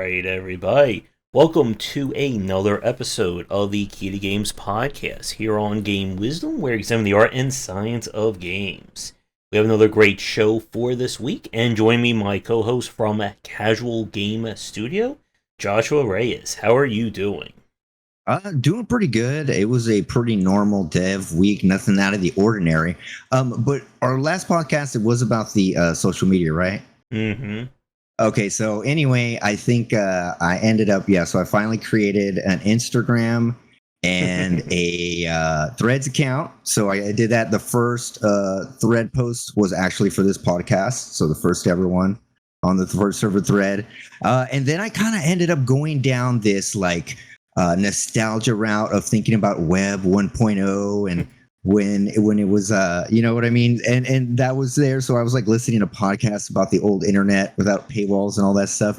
right, everybody. Welcome to another episode of the Key to Games podcast here on Game Wisdom, where we examine the art and science of games. We have another great show for this week, and join me, my co-host from Casual Game Studio, Joshua Reyes. How are you doing? Doing pretty good. It was a pretty normal dev week, nothing out of the ordinary. But our last podcast, it was about the social media, right? Mm-hmm. Okay, so anyway, I think I ended up, so I finally created an Instagram and a Threads account. So I did that. The first thread post was actually for this podcast. So the first ever one on the first server thread. And then I kind of ended up going down this nostalgia route of thinking about Web 1.0 and when it was you know what I mean, and that was there. So I was like listening to podcasts about the old internet without paywalls and all that stuff.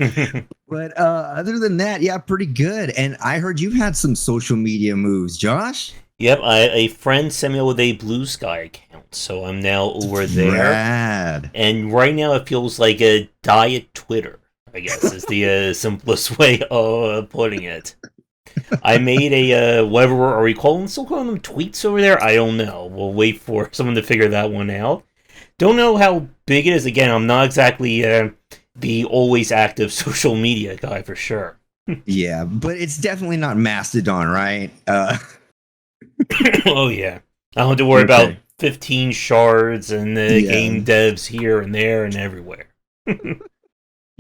But other than that, yeah, pretty good. And I heard you've had some social media moves, Josh. Yep, a friend sent me with a Blue Sky account, so I'm now over there. Rad. And right now it feels like a diet Twitter, I guess is the simplest way of putting it. I made a whatever are we still calling them tweets over there? I don't know. We'll wait for someone to figure that one out. Don't know how big it is. Again, I'm not exactly the always active social media guy for sure. Yeah, but it's definitely not Mastodon, right? Oh yeah, I don't have to worry about 15 shards and game devs here and there and everywhere.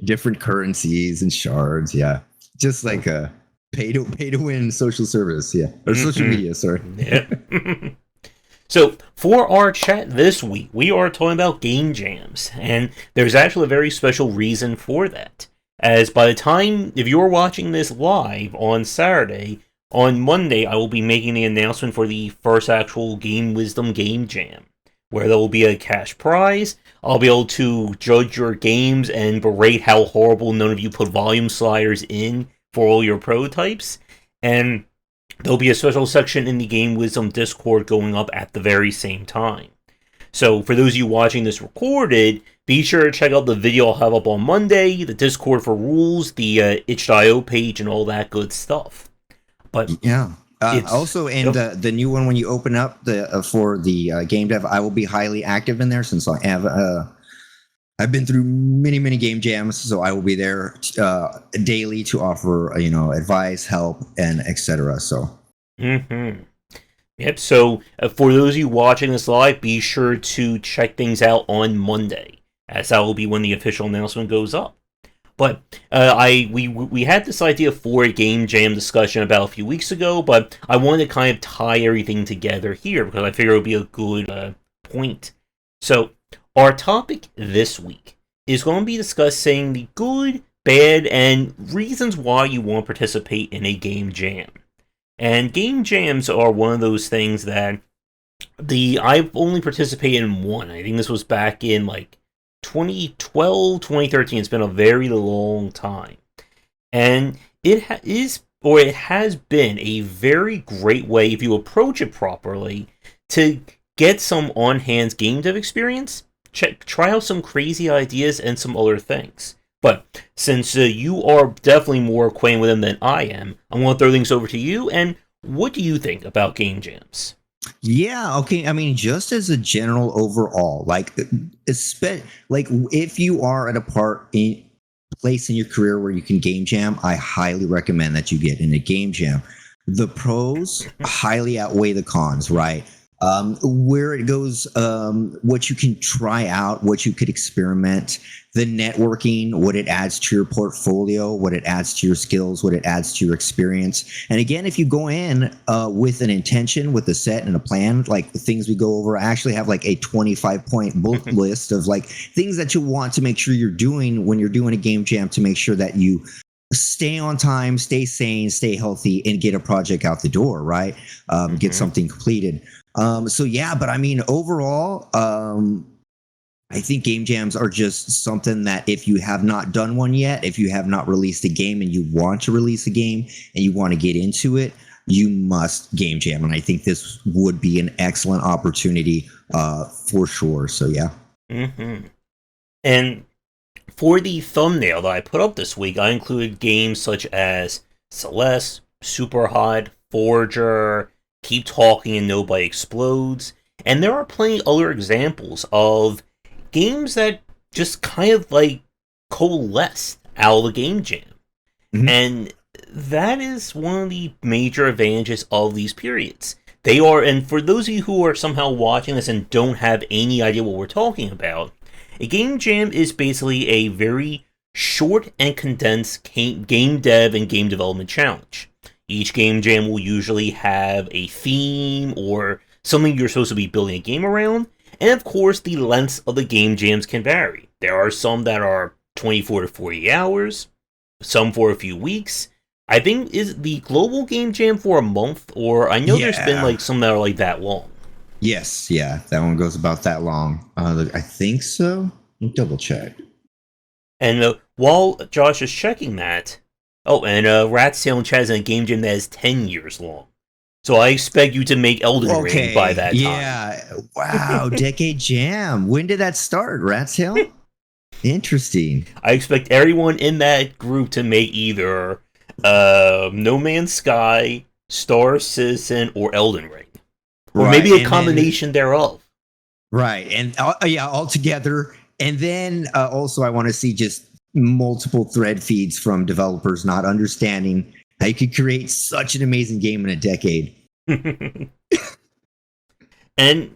Different currencies and shards, yeah. Just like a pay to win social service, or social media, sorry. Yeah. So for our chat this week, we are talking about game jams, and there's actually a very special reason for that. As by the time, if you're watching this live on Saturday, on Monday I will be making the announcement for the first actual Game Wisdom Game Jam, where there will be a cash prize. I'll be able to judge your games and berate how horrible none of you put volume sliders in for all your prototypes, and there'll be a special section in the Game Wisdom Discord going up at the very same time. So for those of you watching this recorded, be sure to check out the video I'll have up on Monday, the Discord for rules, the itch.io page, and all that good stuff. But yeah. Also, and the new one, when you open up for the Gamedev, I will be highly active in there since I have I've been through many game jams, so I will be there daily to offer advice, help, and etc. So. Yep. So for those of you watching this live, be sure to check things out on Monday, as that will be when the official announcement goes up. But we had this idea for a game jam discussion about a few weeks ago, but I wanted to kind of tie everything together here because I figured it would be a good point. So our topic this week is going to be discussing the good, bad, and reasons why you want to participate in a game jam. And game jams are one of those things that I've only participated in one. I think this was back in 2012, 2013. It's been a very long time. And it has been a very great way, if you approach it properly, to get some on-hands game dev experience, try out some crazy ideas and some other things. But since you are definitely more acquainted with them than I am, I'm going to throw things over to you. And what do you think about game jams? Yeah, okay. I mean, just as a general overall, if you are at a place in your career where you can game jam, I highly recommend that you get in a game jam. The pros highly outweigh the cons, right? Where it goes, what you can try out, what you could experiment, the networking, what it adds to your portfolio, what it adds to your skills, what it adds to your experience. And again, if you go in with an intention, with a set and a plan, like the things we go over, I actually have like a 25-point bullet list of things that you want to make sure you're doing when you're doing a game jam to make sure that you stay on time, stay sane, stay healthy, and get a project out the door, right? Get something completed. But I mean, overall, I think game jams are just something that if you have not done one yet, if you have not released a game and you want to release a game and you want to get into it, you must game jam. And I think this would be an excellent opportunity for sure. So, yeah. And For the thumbnail that I put up this week, I included games such as Celeste, Super Hot, Forger, Keep Talking and Nobody Explodes, and there are plenty other examples of games that just kind of like coalesced out of the game jam. Mhm. And that is one of the major advantages of these periods. They are, and for those of you who are somehow watching this and don't have any idea what we're talking about, a game jam is basically a very short and condensed game dev and game development challenge. Each game jam will usually have a theme or something you're supposed to be building a game around, and of course, the lengths of the game jams can vary. There are some that are 24 to 40 hours, some for a few weeks. I think is the global game jam for a month, or I know there's been Yeah. like some that are like that long. Yes, yeah, that one goes about that long. I think so. Let me double check. And while Josh is checking that, oh, and Rat's Tail and Chaz in a game jam that is 10 years long. So I expect you to make Elden Ring by Okay, that time. yeah. Wow, Decade Jam. When did that start, Rat's Hill? Interesting. I expect everyone in that group to make either No Man's Sky, Star Citizen, or Elden Ring. Or Right, maybe a and then combination thereof. right, and yeah, all together. And then also, I want to see just multiple thread feeds from developers not understanding how you could create such an amazing game in a decade. And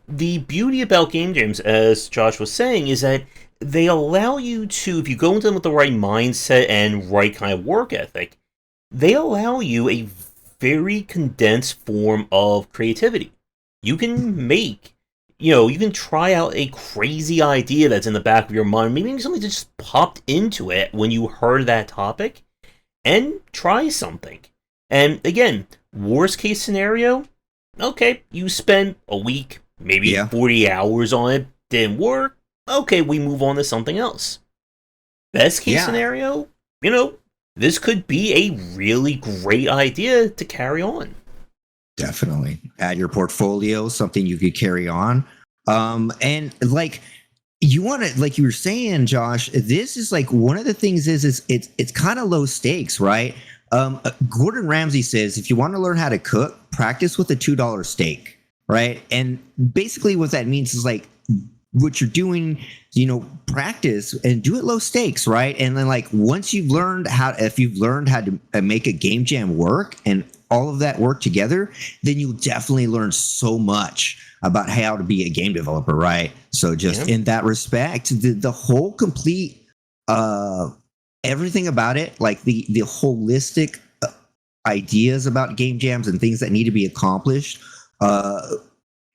the beauty about game jams, as Josh was saying, is that they allow you to, if you go into them with the right mindset and right kind of work ethic, they allow you a very condensed form of creativity. You can make, you can try out a crazy idea that's in the back of your mind, maybe something that just popped into it when you heard that topic, and try something. And again, worst case scenario, okay, you spend a week, maybe Yeah. 40 hours on it, didn't work, okay, we move on to something else. Best case Yeah, scenario, this could be a really great idea to carry on. definitely. Add your portfolio, something you could carry on. And like you want to, like you were saying, Josh, this is like one of the things is it's kind of low stakes, right? Gordon Ramsay says if you want to learn how to cook, practice with a $2 steak, right? And basically what that means is like what you're doing, practice and do it low stakes, right? And then like once if you've learned how to make a game jam work and all of that work together, then you'll definitely learn so much about how to be a game developer, right? So just Yeah. in that respect, the whole complete everything about it, like the holistic ideas about game jams and things that need to be accomplished.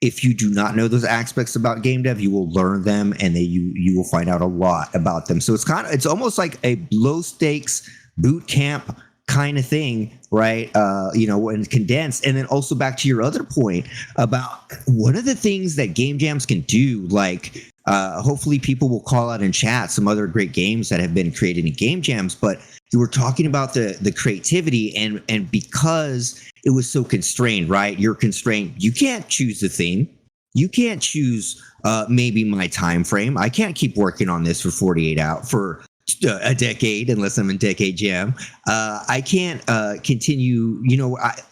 If you do not know those aspects about game dev, you will learn them, and then you will find out a lot about them. So it's almost like a low stakes boot camp kind of thing, right? When condensed. And then also back to your other point about one of the things that game jams can do, like hopefully people will call out in chat some other great games that have been created in game jams, but you were talking about the creativity and because it was so constrained, right? You're constrained. You can't choose the theme. You can't choose maybe my time frame. I can't keep working on this for 48 hours for a decade unless I'm in Decade Jam. I can't continue.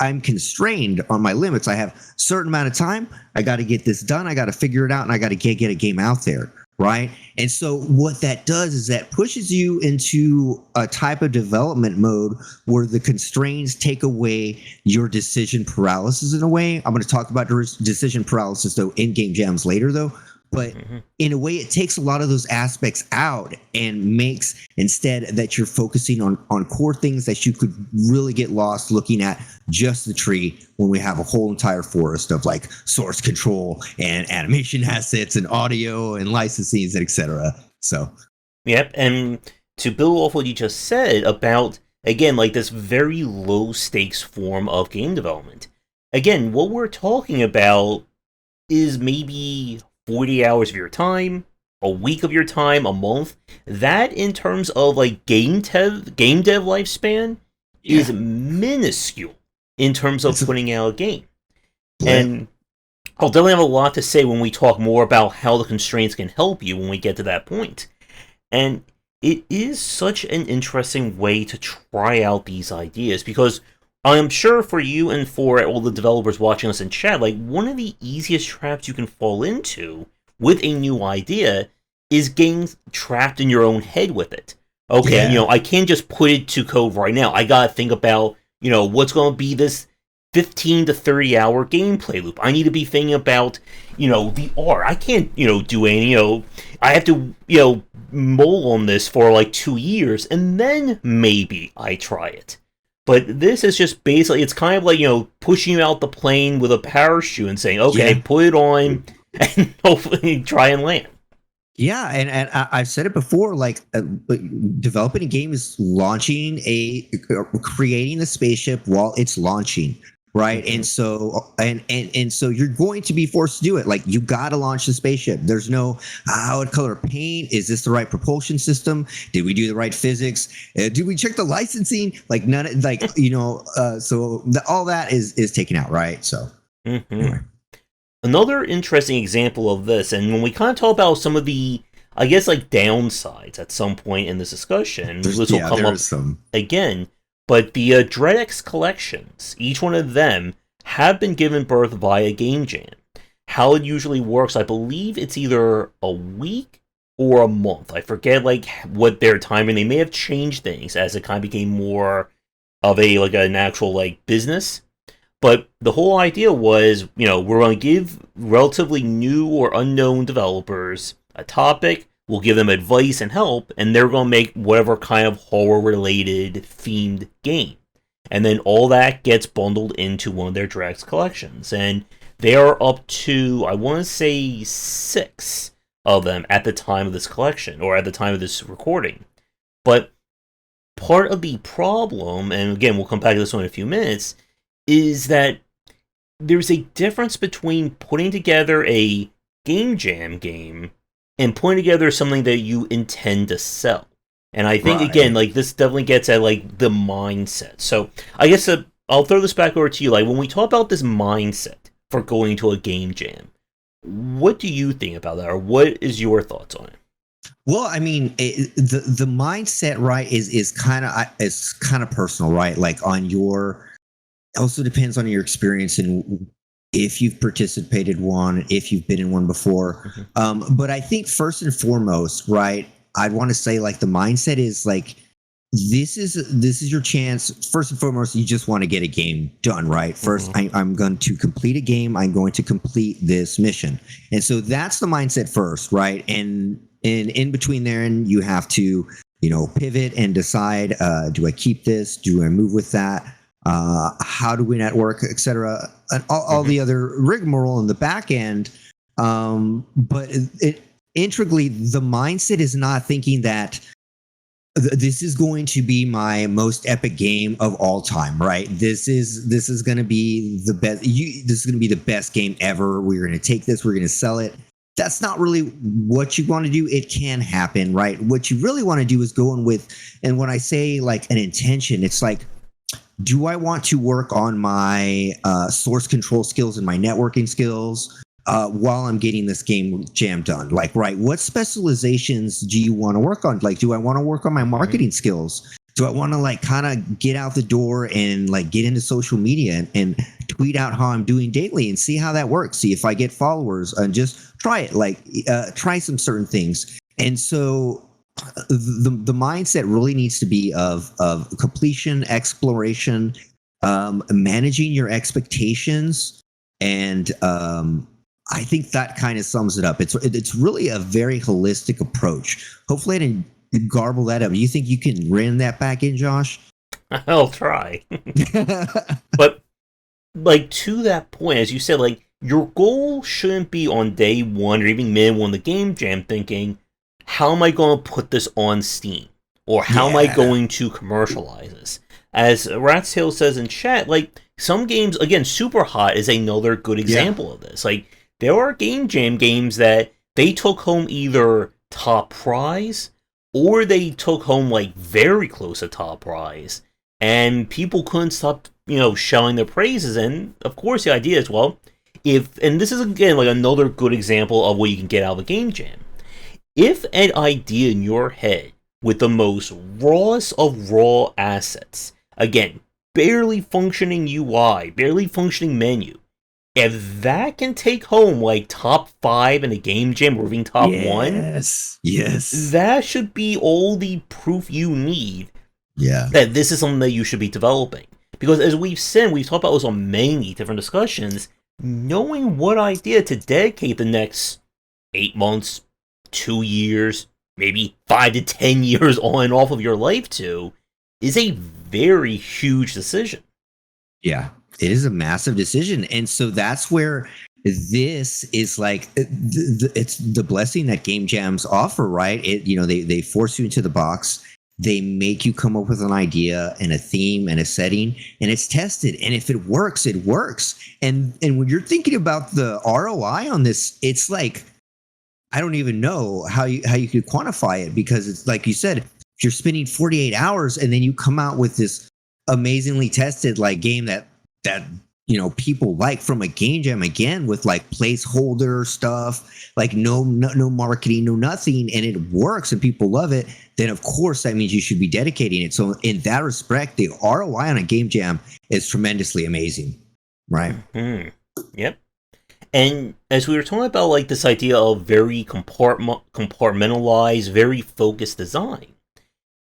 I'm constrained on my limits. I have a certain amount of time. I got to get this done. I got to figure it out, and I got to get a game out there. Right. And so what that does is that pushes you into a type of development mode where the constraints take away your decision paralysis in a way. I'm going to talk about decision paralysis, though, in game jams later, though. But in a way, it takes a lot of those aspects out and makes instead that you're focusing on core things that you could really get lost looking at just the tree when we have a whole entire forest of like source control and animation assets and audio and licensing, etc. So, Yep, and to build off what you just said about, again, like this very low stakes form of game development. Again, what we're talking about is maybe 40 hours of your time, a week of your time, a month. That, in terms of like game dev lifespan, is minuscule in terms of putting out a game. And I'll definitely have a lot to say when we talk more about how the constraints can help you when we get to that point. And it is such an interesting way to try out these ideas because I'm sure for you and for all the developers watching us in chat, like one of the easiest traps you can fall into with a new idea is getting trapped in your own head with it. Okay, Yeah. I can't just put it to code right now. I gotta think about, what's gonna be this 15 to 30 hour gameplay loop. I need to be thinking about, the art. I can't, do any, I have to, mull on this for like 2 years and then maybe I try it. But this is just basically, it's kind of like, pushing you out the plane with a parachute and saying, okay, Yeah. put it on and hopefully try and land. Yeah, and I've said it before. Like, developing a game is creating the spaceship while it's launching, right? Mm-hmm. And so and so you're going to be forced to do it. Like, you got to launch the spaceship. There's no what color paint is this, the right propulsion system? Did we do the right physics? Did we check the licensing? Like, none. Like, all that is taken out, right? So Mm-hmm. anyway. Another interesting example of this, and when we kind of talk about some of the, I guess, like downsides at some point in this discussion, this will come up again. But the DreadX collections, each one of them have been given birth via Game Jam. How it usually works, I believe it's either a week or a month. I forget like what their timing. They may have changed things as it kind of became more of a like an actual like business. But the whole idea was, we're going to give relatively new or unknown developers a topic, we'll give them advice and help, and they're going to make whatever kind of horror-related themed game. And then all that gets bundled into one of their DreadX collections. And they are up to, I want to say, 6 of them at the time of this collection, or at the time of this recording. But part of the problem, and again, we'll come back to this one in a few minutes, is that there's a difference between putting together a Game Jam game and putting together something that you intend to sell. And I think, again, like, this definitely gets at, like, the mindset. So, I guess I'll throw this back over to you. Like, when we talk about this mindset for going to a Game Jam, what do you think about that? Or what is your thoughts on it? Well, I mean, the mindset, right, is kind of personal, right? Like, on your... also depends on your experience and if you've participated one, if you've been in one before. Mm-hmm. But I think first and foremost, right, I'd want to say like the mindset is like, this is your chance. First and foremost, you just want to get a game done, right? First, mm-hmm. I'm going to complete a game. I'm going to complete this mission. And so that's the mindset first, right? And in between there, and you have to, pivot and decide, do I keep this? Do I move with that? How do we network, et cetera, and all the other rigmarole in the back end. But integrally, the mindset is not thinking that this is going to be my most epic game of all time, right? This is going to be the best. This is going to be the best game ever. We're going to take this. We're going to sell it. That's not really what you want to do. It can happen, right? What you really want to do is go in with, and when I say like an intention, it's like, do I want to work on my source control skills and my networking skills while I'm getting this game jam done? Like, right, what specializations do you want to work on? Like, do I want to work on my marketing skills? Do I want to like kind of get out the door and like get into social media and tweet out how I'm doing daily and see how that works? See if I get followers and just try it, like try some certain things. And so the mindset really needs to be of completion, exploration, managing your expectations, and I think that kind of sums it up. It's really a very holistic approach. Hopefully, I didn't garble that up. Do you think you can rein that back in, Josh? I'll try. But like to that point, as you said, like your goal shouldn't be on day one or even minute one of the game jam thinking, how am I going to put this on Steam? Or how am I going to commercialize this? As Rat's Tail says in chat, like, some games, again, Super Hot is another good example of this. Like, there are Game Jam games that they took home either top prize, or they took home, like, very close to top prize, and people couldn't stop, shouting their praises. And, of course, the idea is, well, and this is, again, like, another good example of what you can get out of a Game Jam. if an idea in your head with the most rawest of raw assets, again, barely functioning UI, barely functioning menu, if that can take home like top 5 in a game jam or even top 1, Yes. that should be all the proof you need Yeah. that this is something that you should be developing. Because as we've said, we've talked about this on many different discussions, knowing what idea to dedicate the next 8 months, 2 years, maybe 5 to 10 years on and off of your life to is a very huge decision. Yeah, it is a massive decision. And so that's where this is like it's the blessing that game jams offer, right? They force you into the box. They make you come up with an idea and a theme and a setting, and it's tested. And if it works, it works. And when you're thinking about the ROI on this, it's like I don't even know how you could quantify it, because it's like you said, if you're spending 48 hours and then you come out with this amazingly tested like game that people like from a game jam, again, with like placeholder stuff, like no marketing, no nothing, and it works and people love it, then of course that means you should be dedicating it. So in that respect, the ROI on a game jam is tremendously amazing, right? Mm-hmm. Yep. And as we were talking about, like, this idea of very compartmentalized, very focused design,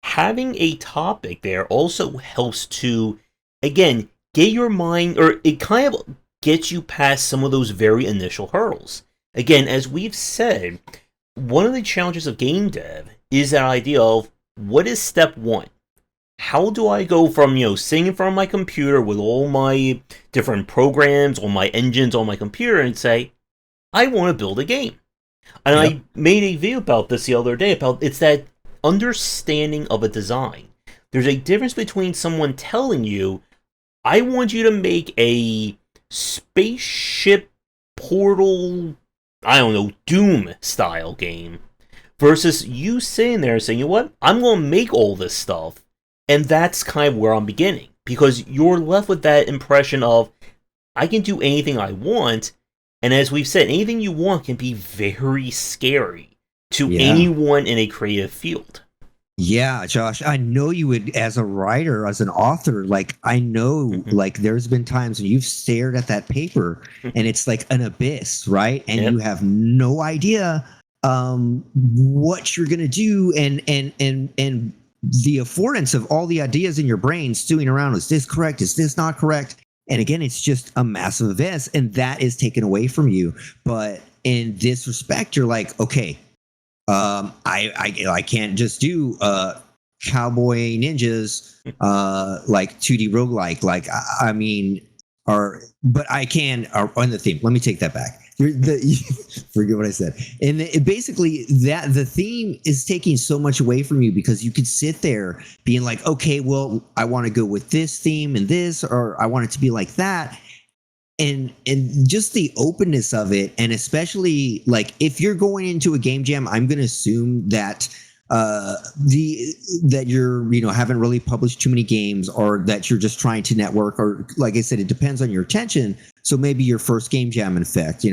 having a topic there also helps to, again, get your mind, or it kind of gets you past some of those very initial hurdles. Again, as we've said, one of the challenges of game dev is that idea of what is step one? How do I go from, sitting in front of my computer with all my different programs, all my engines on my computer, and say, I want to build a game? And yep. I made a video about this the other day, about it's that understanding of a design. There's a difference between someone telling you, I want you to make a spaceship portal, I don't know, Doom style game, versus you sitting there saying, you know what, I'm going to make all this stuff. And that's kind of where I'm beginning, because you're left with that impression of, I can do anything I want, and as we've said, anything you want can be very scary to anyone in a creative field. Yeah, Josh, I know you would, as a writer, as an author, like, I know, like, there's been times when you've stared at that paper and it's like an abyss, right? And you have no idea what you're going to do, and the affordance of all the ideas in your brain stewing around. Is this correct? Is this not correct? And again, it's just a massive abyss, and that is taken away from you. But in this respect, you're like, okay, I can't just do Cowboy Ninjas like 2D roguelike. Like, I mean, but I can on the theme. Let me take that back. Forget what I said. And basically, that the theme is taking so much away from you, because you could sit there being like, okay, well, I want to go with this theme and this, or I want it to be like that. And just the openness of it, and especially like if you're going into a game jam, I'm going to assume that that you're haven't really published too many games, or that you're just trying to network, or like I said, it depends on your attention. So maybe your first game jam, in fact, in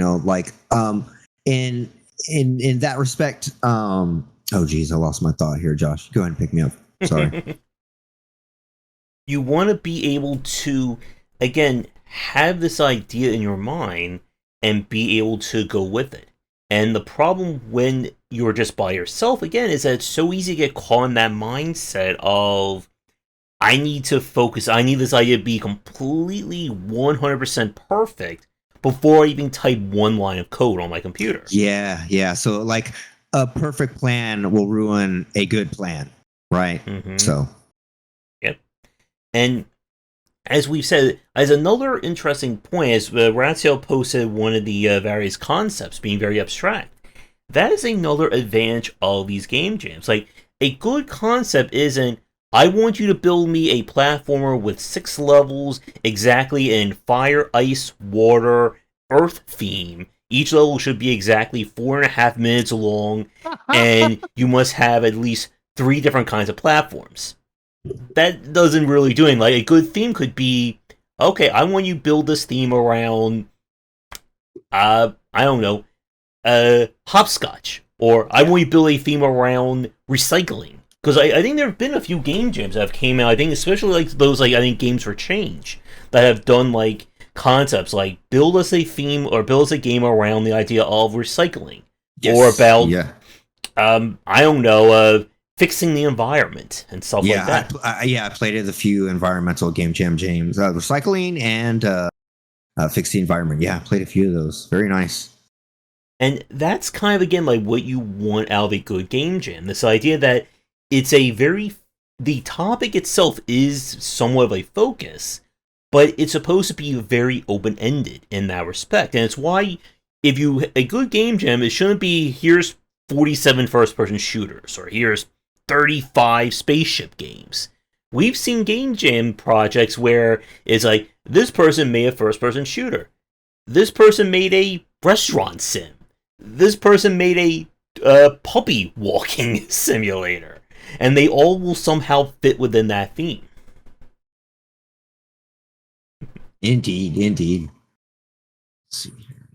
that respect. Oh geez, I lost my thought here, Josh. Go ahead and pick me up. Sorry. You want to be able to, again, have this idea in your mind and be able to go with it. And the problem when you're just by yourself, again, is that it's so easy to get caught in that mindset of, I need to focus, I need this idea to be completely 100% perfect before I even type one line of code on my computer. Yeah. So like a perfect plan will ruin a good plan, right? Mm-hmm. So. Yep. And as we've said, as another interesting point, as Ratio posted one of the various concepts being very abstract, that is another advantage of these game jams. Like, a good concept isn't, I want you to build me a platformer with 6 levels exactly in fire, ice, water, earth theme. Each level should be exactly 4.5 minutes long, and you must have at least 3 different kinds of platforms. That doesn't really do anything. Like, a good theme could be, okay, I want you to build this theme around, I don't know, hopscotch. Or I want to build a theme around recycling. Because I think there have been a few game jams that have came out. I think especially like those like I think Games for Change that have done like concepts like build us a theme or build us a game around the idea of recycling, or Yes. about Yeah. I don't know, fixing the environment and stuff like Yeah. that. I played at a few environmental game jam james, recycling and fix the environment. Yeah, I played a few of those. Very nice. And that's kind of again like what you want out of a good game jam. This idea that it's a very the topic itself is somewhat of a focus, but it's supposed to be very open ended in that respect. And it's why if you a good game jam, it shouldn't be here's 47 first person shooters or here's 35 spaceship games. We've seen game jam projects where it's like this person made a first person shooter. This person made a restaurant sim. This person made a puppy walking simulator. And they all will somehow fit within that theme. Indeed, indeed. Let's see here.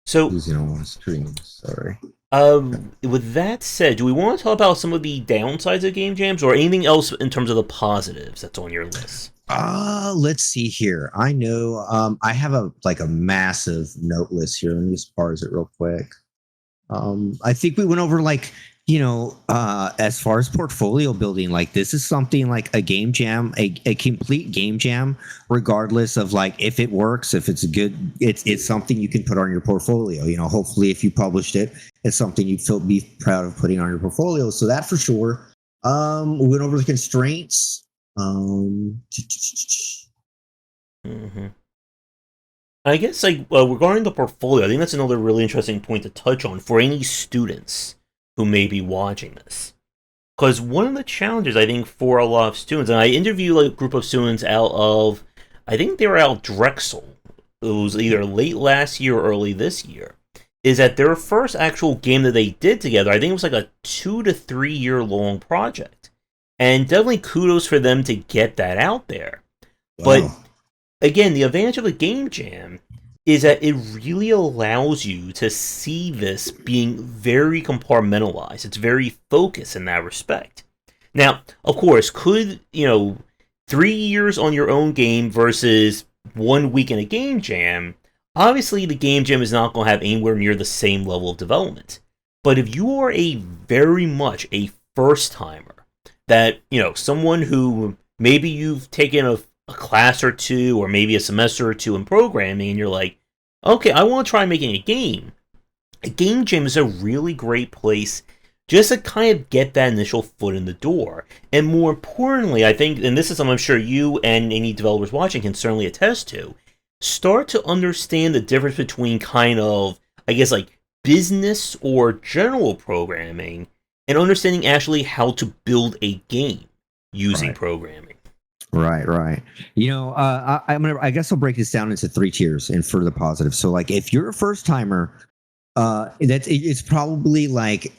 So, Losing on one screen. Sorry. with that said, do we want to talk about some of the downsides of game jams or anything else in terms of the positives that's on your list? Let's see here. I know I have a massive note list here. Let me just parse it real quick. I think we went over as far as portfolio building, like this is something like a game jam, a complete game jam, regardless of like if it works, if it's good, it's something you can put on your portfolio. Hopefully if you published it, it's something you'd be proud of putting on your portfolio. So that for sure. We went over the constraints. Mm-hmm. I guess like regarding the portfolio, I think that's another really interesting point to touch on for any students who may be watching this. Because one of the challenges I think for a lot of students, and I interviewed like a group of students out of, I think they were out of Drexel. It was either late last year or early this year. Is that their first actual game that they did together? I think it was like a 2 to 3 year long project, and definitely kudos for them to get that out there. Wow. But again, the advantage of a game jam is that it really allows you to see this being very compartmentalized. It's very focused in that respect. Now, of course, could, 3 years on your own game versus 1 week in a game jam, obviously the game jam is not going to have anywhere near the same level of development. But if you are a very much a first timer, that, someone who maybe you've taken a class or two or maybe a semester or two in programming and you're like, okay, I want to try making a game jam is a really great place just to kind of get that initial foot in the door. And more importantly, I think, and this is something I'm sure you and any developers watching can certainly attest to, start to understand the difference between kind of, I guess, like business or general programming and understanding actually how to build a game using programming. Right. I guess I'll break this down into 3 tiers and for the positive. So, like, if you're a first timer, it's probably like,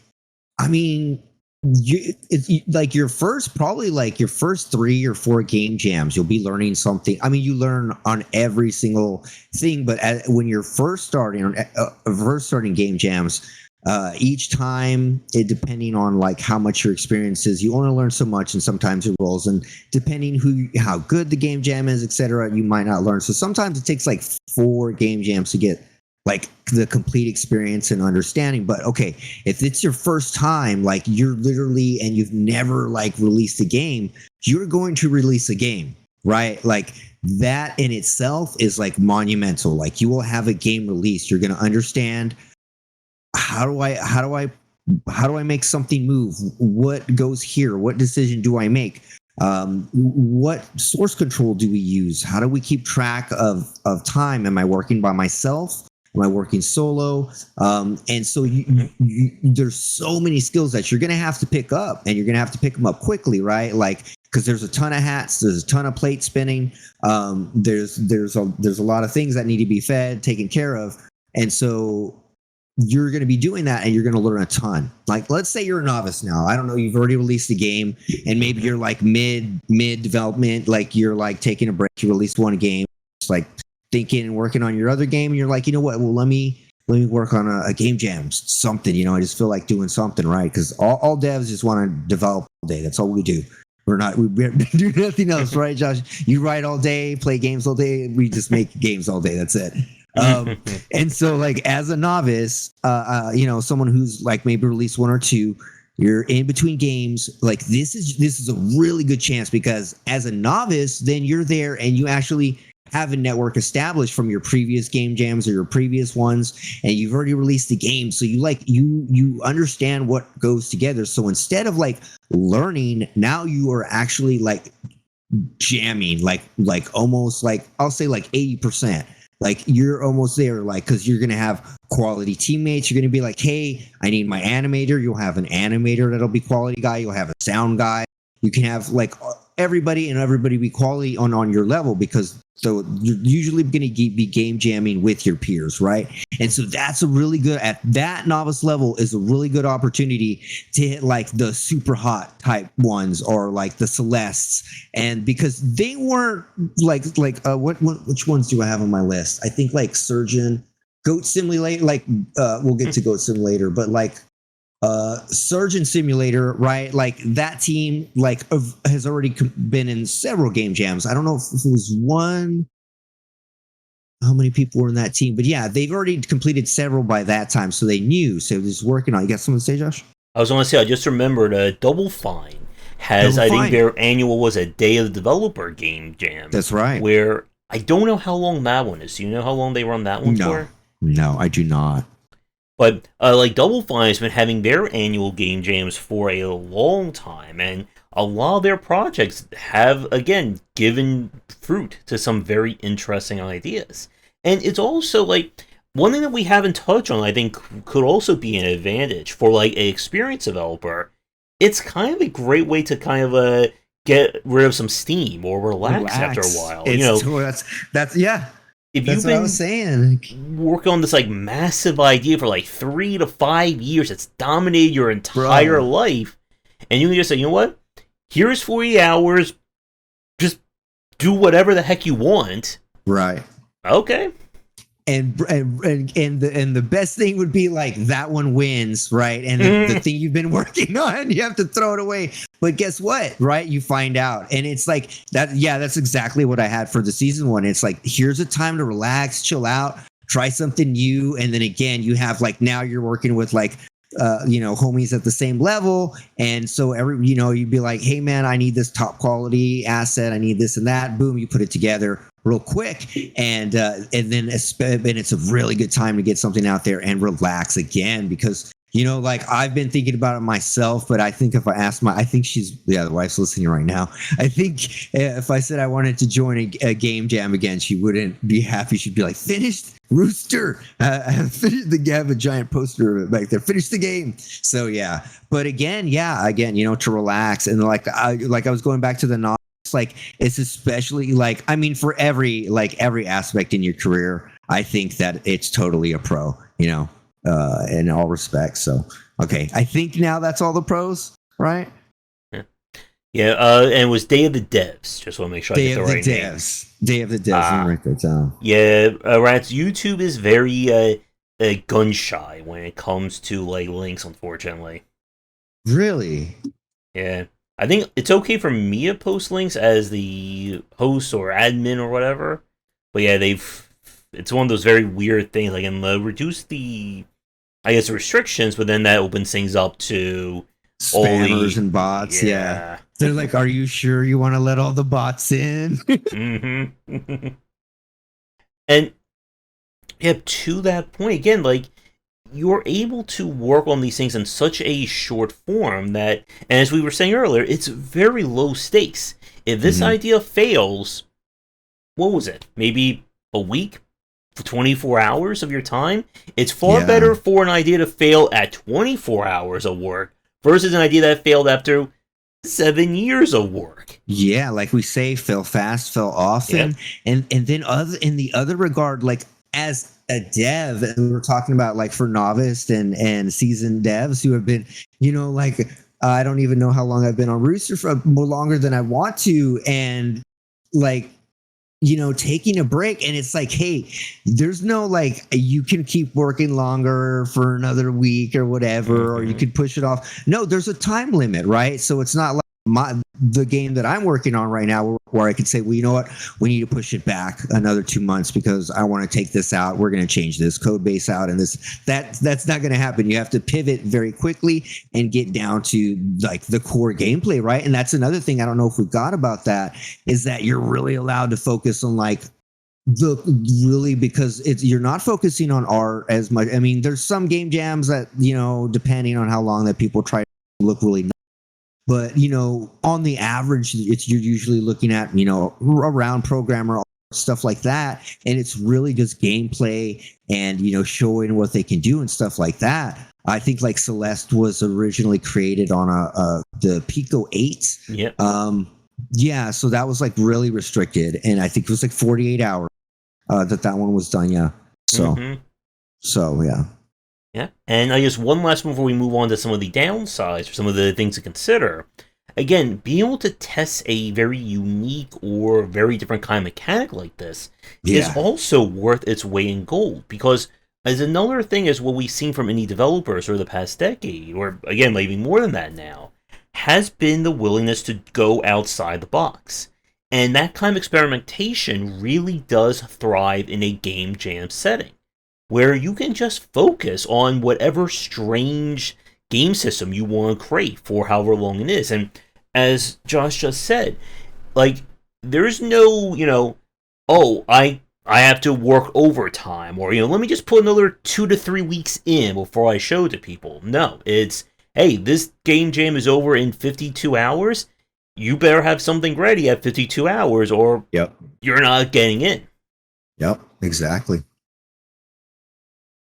I mean, it's like your first 3 or 4 game jams, you'll be learning something. I mean, you learn on every single thing, but when you're first starting game jams, each time, depending on like how much your experience is, you only learn so much, and sometimes it rolls. And depending how good the game jam is, etc., you might not learn. So sometimes it takes like 4 game jams to get like the complete experience and understanding. But okay, if it's your first time, like you're literally and you've never like released a game, you're going to release a game, right? Like that in itself is like monumental. Like you will have a game released. You're going to understand how do I make something move? What goes here? What decision do I make? What source control do we use? How do we keep track of time? Am I working by myself? Am I working solo? And so there's so many skills that you're going to have to pick up, and you're going to have to pick them up quickly, right? Like, because there's a ton of hats, there's a ton of plate spinning. There's a lot of things that need to be fed, taken care of. And so you're going to be doing that, and you're going to learn a ton. Like, let's say you're a novice now. I don't know. You've already released a game, and maybe you're like mid development. Like you're like taking a break. You released one game, just like thinking and working on your other game, and you're like, you know what? Well, let me let me work on a game jam, something. I just feel like doing something, right? Because all devs just want to develop all day. That's all we do. We do nothing else, right, Josh? You write all day, play games all day. We just make games all day. That's it. And so, like, as a novice, someone who's like maybe released one or two, you're in between games. Like, this is a really good chance, because as a novice, then you're there and you actually have a network established from your previous game jams or your previous ones, and you've already released the game, so you understand what goes together. So instead of like learning, now you are actually like jamming, like almost like, I'll say like 80%. Like, you're almost there, like, because you're going to have quality teammates. You're going to be like, hey, I need my animator. You'll have an animator that'll be quality guy. You'll have a sound guy. You can have like everybody be quality on your level, because so you're usually going to be game jamming with your peers, right? And so that's a really good, at that novice level, is a really good opportunity to hit like the super hot type ones, or like the Celestes. And because they weren't which ones do I have on my list? I think like Surgeon, Goat Simulator, like we'll get to Goat Simulator, but like Surgeon Simulator, right? Like, that team has already been in several game jams. I don't know if it was one, how many people were in that team, but yeah, they've already completed several by that time, so they knew. So it was working on. You got something to say, Josh? I was going to say, I just remembered Double Fine has, I think their annual was a Day of the Developer game jam. That's right. Where I don't know how long that one is. Do you know how long they run that one for? No, I do not. But like, Double Fine has been having their annual game jams for a long time, and a lot of their projects have, again, given fruit to some very interesting ideas. And it's also like, one thing that we haven't touched on, I think, could also be an advantage for like an experienced developer. It's kind of a great way to kind of get rid of some steam or relax after a while. That's yeah. If That's you've what I been was saying, working on this like massive idea for like 3 to 5 years, it's dominated your entire life, and you can just say, you know what? Here's 40 hours. Just do whatever the heck you want. Right. Okay. And the best thing would be like, that one wins, right? And the thing you've been working on, you have to throw it away. But guess what, right? You find out, and it's like that. Yeah, that's exactly what I had for the season one. It's like, here's a time to relax, chill out, try something new, and then again, you have like, now you're working with like homies at the same level, and so you'd be like, hey man, I need this top quality asset, I need this and that. Boom, you put it together real quick, and then it's a really good time to get something out there and relax again, because like, I've been thinking about it myself, but I think if I asked I think the wife's listening right now. I think if I said I wanted to join a game jam again, she wouldn't be happy. She'd be like, finished, Rooster. They have a giant poster of it back there. Finish the game. So yeah, but again, to relax, and like I was going back to the novel. Like, it's especially like, I mean, for every aspect in your career, I think that it's totally a pro, in all respects. So, okay, I think now that's all the pros, right? Yeah. And it was Day of the Devs. Just want to make sure I get the right name. Day of the Devs. Let me write that down. Yeah, Rats, YouTube is very gun shy when it comes to like links, unfortunately. Really? Yeah. I think it's okay for me to post links as the host or admin or whatever, but yeah, it's one of those very weird things. Like, and reduce the, I guess, restrictions, but then that opens things up to spammers and bots. Yeah, they're like, "Are you sure you want to let all the bots in?" Mm-hmm. And yeah, to that point again, like, you're able to work on these things in such a short form that, and as we were saying earlier, it's very low stakes. If this idea fails, what was it? Maybe a week? For 24 hours of your time? It's far better for an idea to fail at 24 hours of work versus an idea that failed after 7 years of work. Yeah, like we say, fail fast, fail often. And then in the other regard, like, as a dev, and we're talking about like for novice and seasoned devs who have been, like, I don't even know how long I've been on Rooster for more longer than I want to, and like, taking a break, and it's like, hey, there's no like you can keep working longer for another week or whatever, or you Mm-hmm. could push it off. No, there's a time limit, right? So it's not like the game that I'm working on right now where I could say, well, you know what, we need to push it back another 2 months because I want to take this out. We're going to change this code base out, and that's not going to happen. You have to pivot very quickly and get down to like the core gameplay, right? And that's another thing I don't know if we got about that is that you're really allowed to focus on like the really because you're not focusing on art as much. I mean, there's some game jams that depending on how long that people try to look really nice. But on the average, you're usually looking at around programmer stuff like that, and it's really just gameplay and showing what they can do and stuff like that. I think like Celeste was originally created on the Pico 8. Yep. Yeah, so that was like really restricted, and I think it was like 48 hours that one was done. Yeah, so Mm-hmm. so yeah. Yeah. And I guess one last one before we move on to some of the downsides or some of the things to consider. Again, being able to test a very unique or very different kind of mechanic like this is Yeah. also worth its weight in gold because as another thing is what we've seen from indie developers over the past decade, or again, maybe more than that now, has been the willingness to go outside the box. And that kind of experimentation really does thrive in a game jam setting where you can just focus on whatever strange game system you want to create for however long it is. And as Josh just said, like there's no, oh, I have to work overtime or let me just put another 2 to 3 weeks in before I show it to people. No, it's hey, this game jam is over in 52 hours. You better have something ready at 52 hours or Yep. you're not getting in. Yep. Exactly.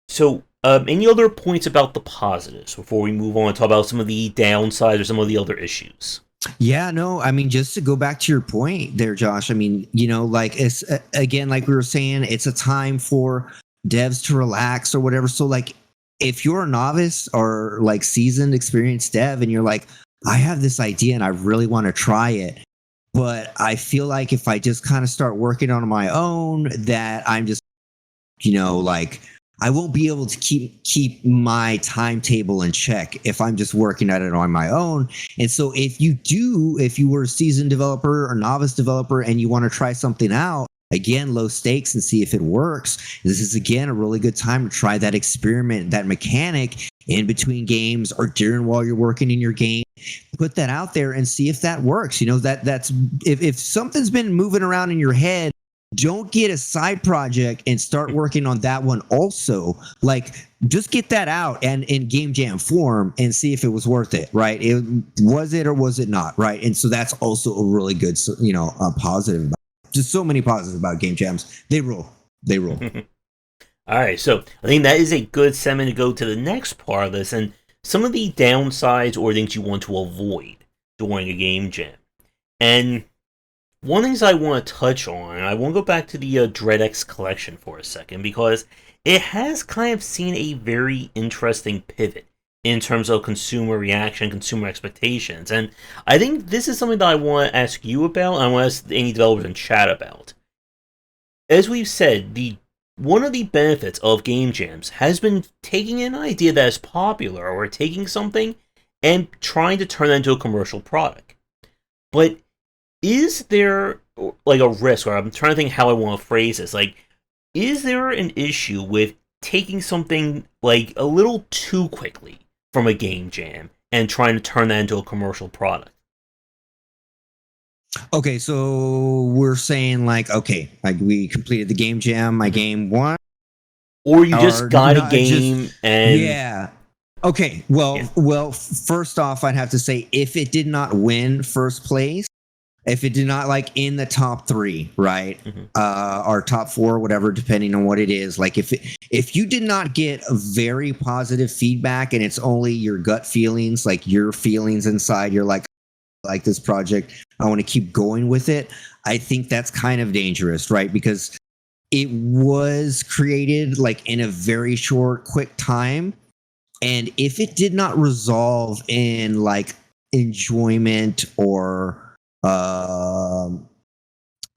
So, any other points about the positives before we move on and talk about some of the downsides or some of the other issues? Yeah, no, I mean, just to go back to your point there, Josh, I mean, like it's again, like we were saying, it's a time for devs to relax or whatever. So, like, if you're a novice or like seasoned, experienced dev and you're like, I have this idea and I really want to try it, but I feel like if I just kind of start working on my own, that I'm just, like, I won't be able to keep my timetable in check if I'm just working at it on my own. And so if you were a seasoned developer or novice developer and you want to try something out, again, low stakes and see if it works. This is again a really good time to try that experiment, that mechanic in between games or during while you're working in your game. Put that out there and see if that works. That's if something's been moving around in your head, don't get a side project and start working on that one also. Like, just get that out and in game jam form and see if it was worth it, right? Was it or was it not, right? And so that's also a really good, positive. Just so many positives about game jams. They rule. All right, so I think that is a good segment to go to the next part of this and some of the downsides or things you want to avoid during a game jam. And one of the things I want to touch on, I want to go back to the DreadX collection for a second because it has kind of seen a very interesting pivot in terms of consumer reaction, consumer expectations. And I think this is something that I want to ask you about, and I want to ask any developers in chat about. As we've said, one of the benefits of game jams has been taking an idea that is popular or taking something and trying to turn that into a commercial product. But is there like a risk, or I'm trying to think how I want to phrase this, like, is there an issue with taking something like a little too quickly from a game jam and trying to turn that into a commercial product? Okay, so we're saying like, okay, like we completed the game jam, my game won, Or you just or got a not, game and yeah. Okay, well, yeah. first off, I'd have to say if it did not win first place, if it did not like in the top 3, right, Mm-hmm. or top 4, whatever, depending on what it is, like if you did not get a very positive feedback and it's only your gut feelings, like your feelings inside, you're like this project, I want to keep going with it, I think that's kind of dangerous, right? Because it was created like in a very short, quick time. And if it did not resolve in like enjoyment or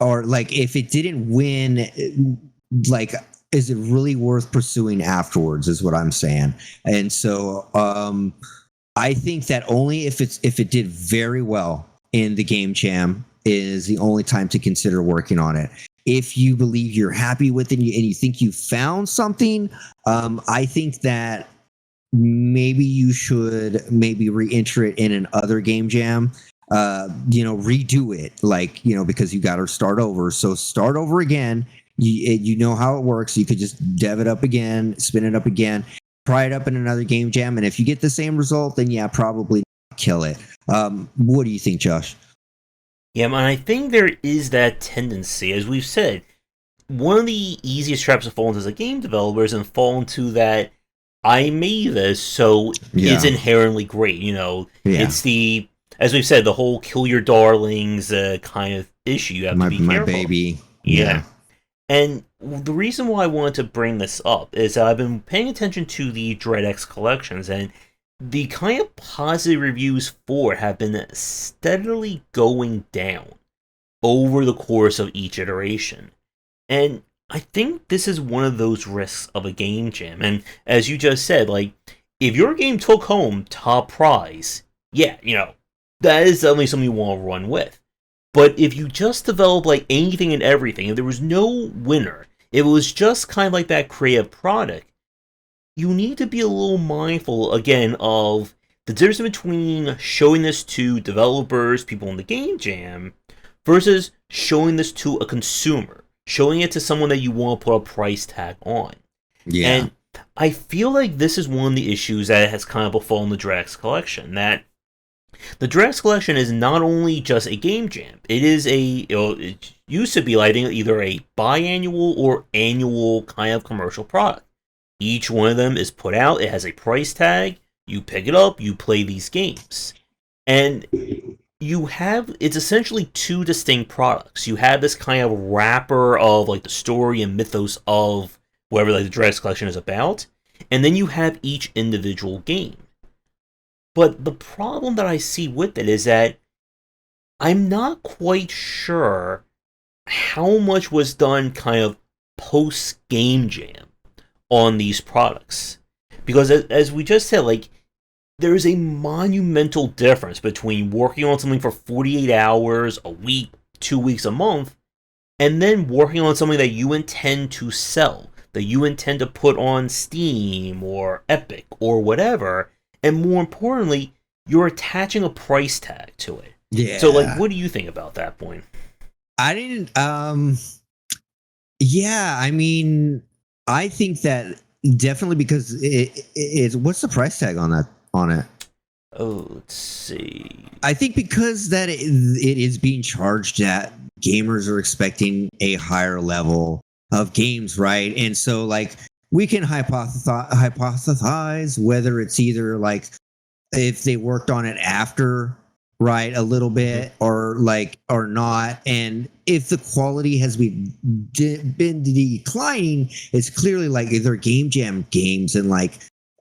or like if it didn't win, like is it really worth pursuing afterwards? Is what I'm saying. And so I think that only if it did very well in the game jam is the only time to consider working on it. If you believe you're happy with it and you think you found something, I think that maybe you should maybe re-enter it in an other game jam. Redo it, like, because you got to start over. So start over again. You know how it works. You could just dev it up again, spin it up again, try it up in another game jam, and if you get the same result, then yeah, probably kill it. What do you think, Josh? Yeah, man, I think there is that tendency, as we've said. One of the easiest traps to fall into as a game developer is and fall into that I made this, so it's inherently great. It's the, as we've said, the whole kill your darlings kind of issue. You have to be careful. My baby. Yeah. And the reason why I wanted to bring this up is I've been paying attention to the DreadX collections, and the kind of positive reviews for it have been steadily going down over the course of each iteration. And I think this is one of those risks of a game jam. And as you just said, like, if your game took home top prize, yeah, that is definitely something you want to run with. But if you just develop like anything and everything, if there was no winner, if it was just kind of like that creative product, you need to be a little mindful, again, of the difference between showing this to developers, people in the game jam, versus showing this to a consumer, showing it to someone that you want to put a price tag on. Yeah. And I feel like this is one of the issues that has kind of befallen the DreadX collection, that the DreadX collection is not only just a game jam, it is it used to be, I think, either a biannual or annual kind of commercial product. Each one of them is put out, it has a price tag, you pick it up, you play these games. And it's essentially two distinct products. You have this kind of wrapper of like the story and mythos of whatever like the DreadX collection is about, and then you have each individual game. But the problem that I see with it is that I'm not quite sure how much was done kind of post-game jam on these products. Because as we just said, like, there is a monumental difference between working on something for 48 hours, a week, 2 weeks, a month, and then working on something that you intend to sell, that you intend to put on Steam or Epic or whatever, and more importantly, you're attaching a price tag to it. Yeah. So, like, what do you think about that point? I didn't. Yeah, I mean, I think that definitely because it's what's the price tag on it? Oh, let's see. I think because that it is being charged at, gamers are expecting a higher level of games, right? And so, like, we can hypothesize whether it's either like if they worked on it after, right, a little bit, or not, and if the quality has been declining, it's clearly like they're game jam games, and like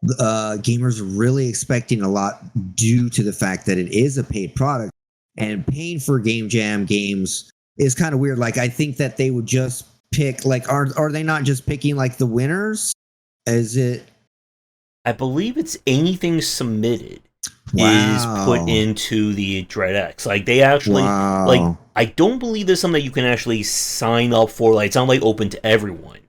gamers are really expecting a lot due to the fact that it is a paid product, and paying for game jam games is kind of weird. Like, I think that they would just pick, like, are they not just picking like the winners? Is it? I believe it's anything submitted is put into the DreadX. Like, they actually, like, I don't believe there's something that you can actually sign up for. Like, it's not like open to everyone.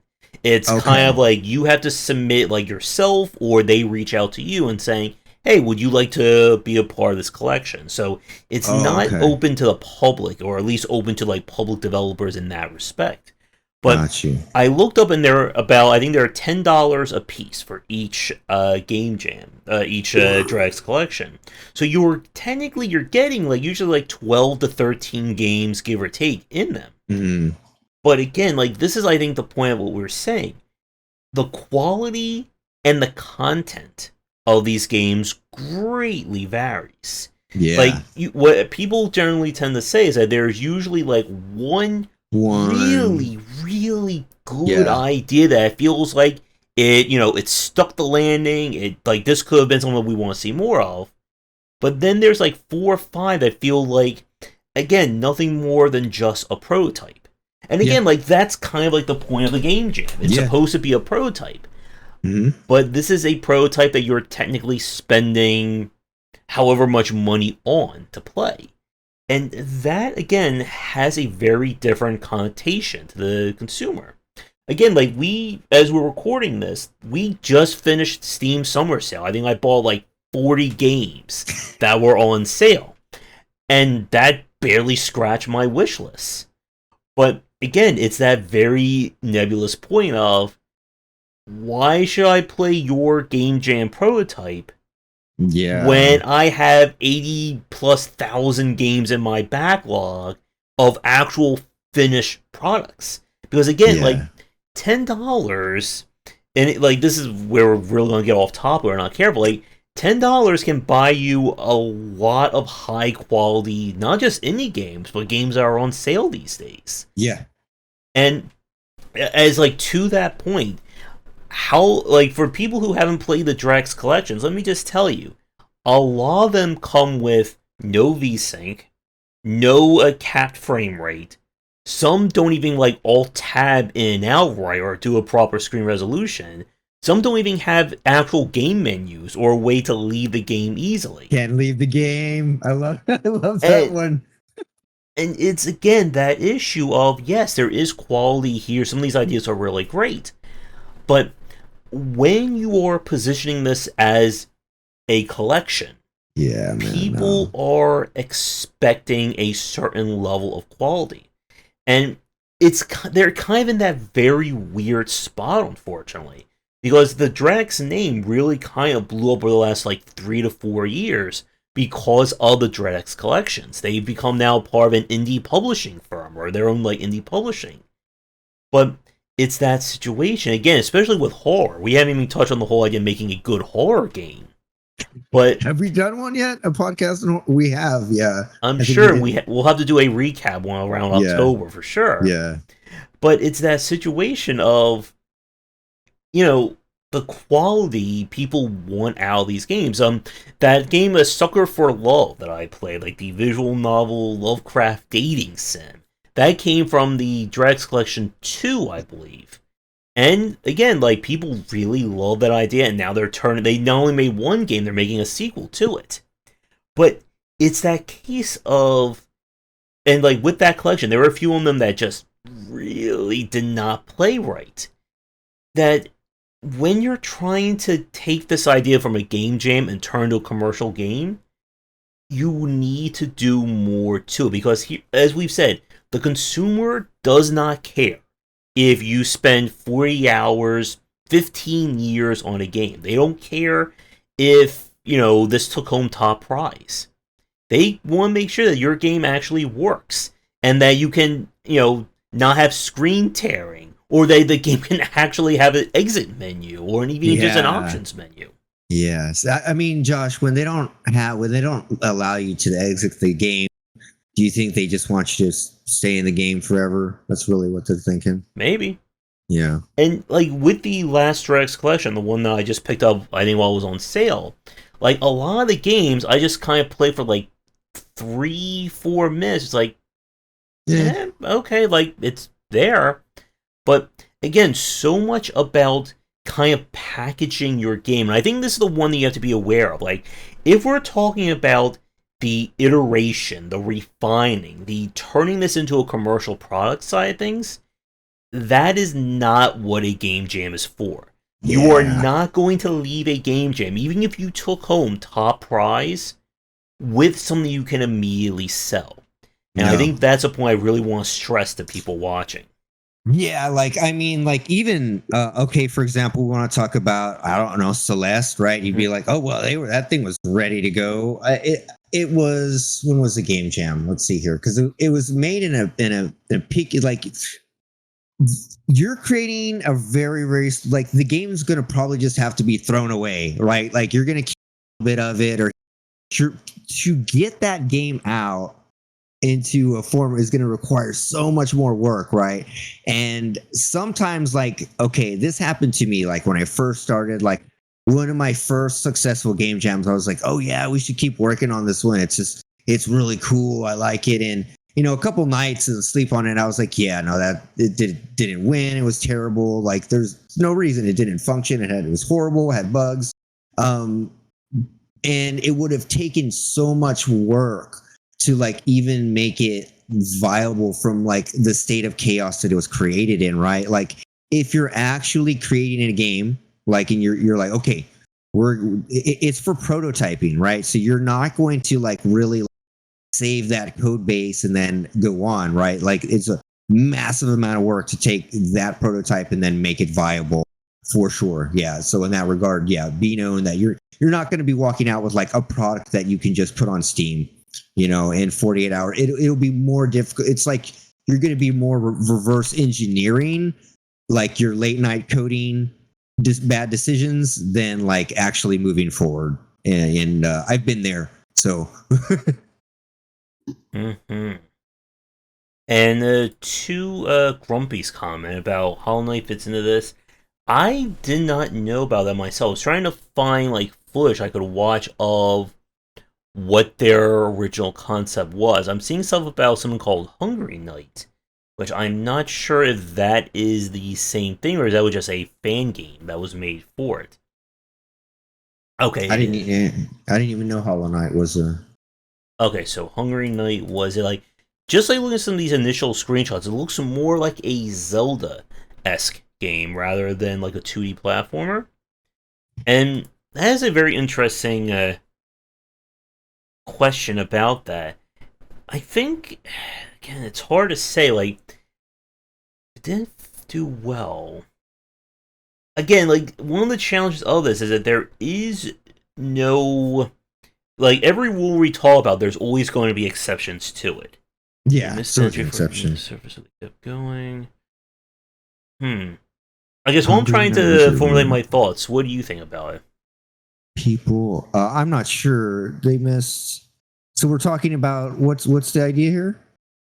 It's kind of like you have to submit like yourself, or they reach out to you and saying, hey, would you like to be a part of this collection? So it's not open to the public, or at least open to like public developers in that respect. But I looked up, and I think there are $10 a piece for each game jam, each DreadX collection. So you're getting like usually like 12 to 13 games, give or take, in them. Mm-hmm. But again, like, this is, I think, the point of what we're saying. The quality and the content of these games greatly varies. Yeah. Like, what people generally tend to say is that there's usually like one really, really good idea that feels like it stuck the landing. It, like, this could have been something we want to see more of. But then there's like 4 or 5 that feel like, again, nothing more than just a prototype. And Yeah. again, like that's kind of like the point of the game jam. It's Yeah. supposed to be a prototype, Hmm. but this is a prototype that you're technically spending however much money on to play. And that again has a very different connotation to the consumer. Again, like as we're recording this, we just finished Steam Summer Sale. I think I bought like 40 games that were on sale. And that barely scratched my wish list. But again, it's that very nebulous point of why should I play your Game Jam prototype Yeah. when I have 80 plus thousand games in my backlog of actual finished products? Because again, like Yeah. $10, and like this is where we're really gonna get off topic. We're not careful. Like $10 can buy you a lot of high quality, not just indie games, but games that are on sale these days. Yeah. And as like to that point, how like for people who haven't played the Drex collections, let me just tell you, a lot of them come with no VSync, no capped frame rate. Some don't even like alt tab in and out right or do a proper screen resolution. Some don't even have actual game menus or a way to leave the game easily. Can't leave the game. I love that And one. and it's again that issue of yes, there is quality here. Some of these ideas are really great, but when you are positioning this as a collection, Yeah, man. people are expecting a certain level of quality, and they're kind of in that very weird spot, unfortunately, because the Drax name really kind of blew up over the last like 3 to 4 years because of the Drex collections. They've become now part of an indie publishing firm or their own like indie publishing, but it's that situation again, especially with horror. We haven't even touched on the whole idea of making a good horror game, but Have we done one yet? A podcast? We have, yeah. I'm I think sure we did. we'll have to do a recap one around Yeah. October for sure. Yeah. But it's that situation of, you know, the quality people want out of these games. That game, A Sucker for Love, that I played, like the visual novel Lovecraft dating sim, that came from the Drex Collection 2, I believe. And again, like people really love that idea, and now they not only made one game, they're making a sequel to it. But it's that case of, and like with that collection, there were a few of them that just really did not play right. That when you're trying to take this idea from a game jam and turn to a commercial game, you need to do more to it. Because as we've said, the consumer does not care if you spend 40 hours, 15 years on a game. They don't care if, this took home top prize. They want to make sure that your game actually works and that you can, not have screen tearing, or that the game can actually have an exit menu or even just an options menu. Yes. I mean, Josh, when they don't allow you to exit the game, do you think they just want you to stay in the game forever? That's really what they're thinking. Maybe. Yeah. And like with the last Drex collection, the one that I just picked up, I think while it was on sale, like a lot of the games I just kind of play for like 3-4 minutes. It's like, yeah, okay, like it's there. But again, so much about kind of packaging your game. And I think this is the one that you have to be aware of. Like, if we're talking about the iteration, the refining, the turning this into a commercial product side of things, that is not what a game jam is for. Yeah. You are not going to leave a game jam, even if you took home top prize, with something you can immediately sell. And I think that's a point I really want to stress to people watching. Yeah, like I mean, like even okay, for example, we want to talk about I don't know Celeste, right? You'd be like, oh well, that thing was ready to go. It was when was the game jam? Let's see here, because it was made in a peak. Like you're creating a very very like the game's gonna probably just have to be thrown away, right? Like you're gonna keep a bit of it, or to get that game out into a form is going to require so much more work, right? And sometimes like, okay, this happened to me like when I first started, like one of my first successful game jams, I was like, oh yeah, we should keep working on this one. It's really cool. I like it. a couple nights and sleep on it, I was like, yeah, no, that didn't win. It was terrible. Like, there's no reason it didn't function. It was horrible. It had bugs, um, and it would have taken so much work to like even make it viable from like the state of chaos that it was created in. Right? Like, if you're actually creating a game, like, and you're like, okay, it's for prototyping, right? So you're not going to like really save that code base and then go on, right? Like, it's a massive amount of work to take that prototype and then make it viable for sure. Yeah. So in that regard, yeah, be known that you're not going to be walking out with like a product that you can just put on Steam, in 48 hours. It'll be more difficult. It's like you're going to be more reverse engineering, like your late night coding bad decisions than like actually moving forward. And I've been there. So Mm-hmm. And to Grumpy's comment about Hollow Knight fits into this, I did not know about that myself. I was trying to find like footage I could watch of what their original concept was. I'm seeing stuff about something called Hungry Night, which I'm not sure if that is the same thing or is that was just a fan game that was made for it. I Okay, didn't even know Hollow Knight was a. okay, so Hungry Night was it like just like looking at some of these initial screenshots, it looks more like a Zelda-esque game rather than like a 2D platformer. And that is a very interesting question about that. I think again, it's hard to say. Like, it didn't do well. Again, like one of the challenges of this is that there is no like every rule we talk about. There's always going to be exceptions to it. They Yeah, missed sort of entry an for the exception. surface, so they kept going. I guess while I'm Hungry trying Night was to it formulate one my thoughts, what do you think about it? people? I'm not sure. They missed. So we're talking about what's the idea here?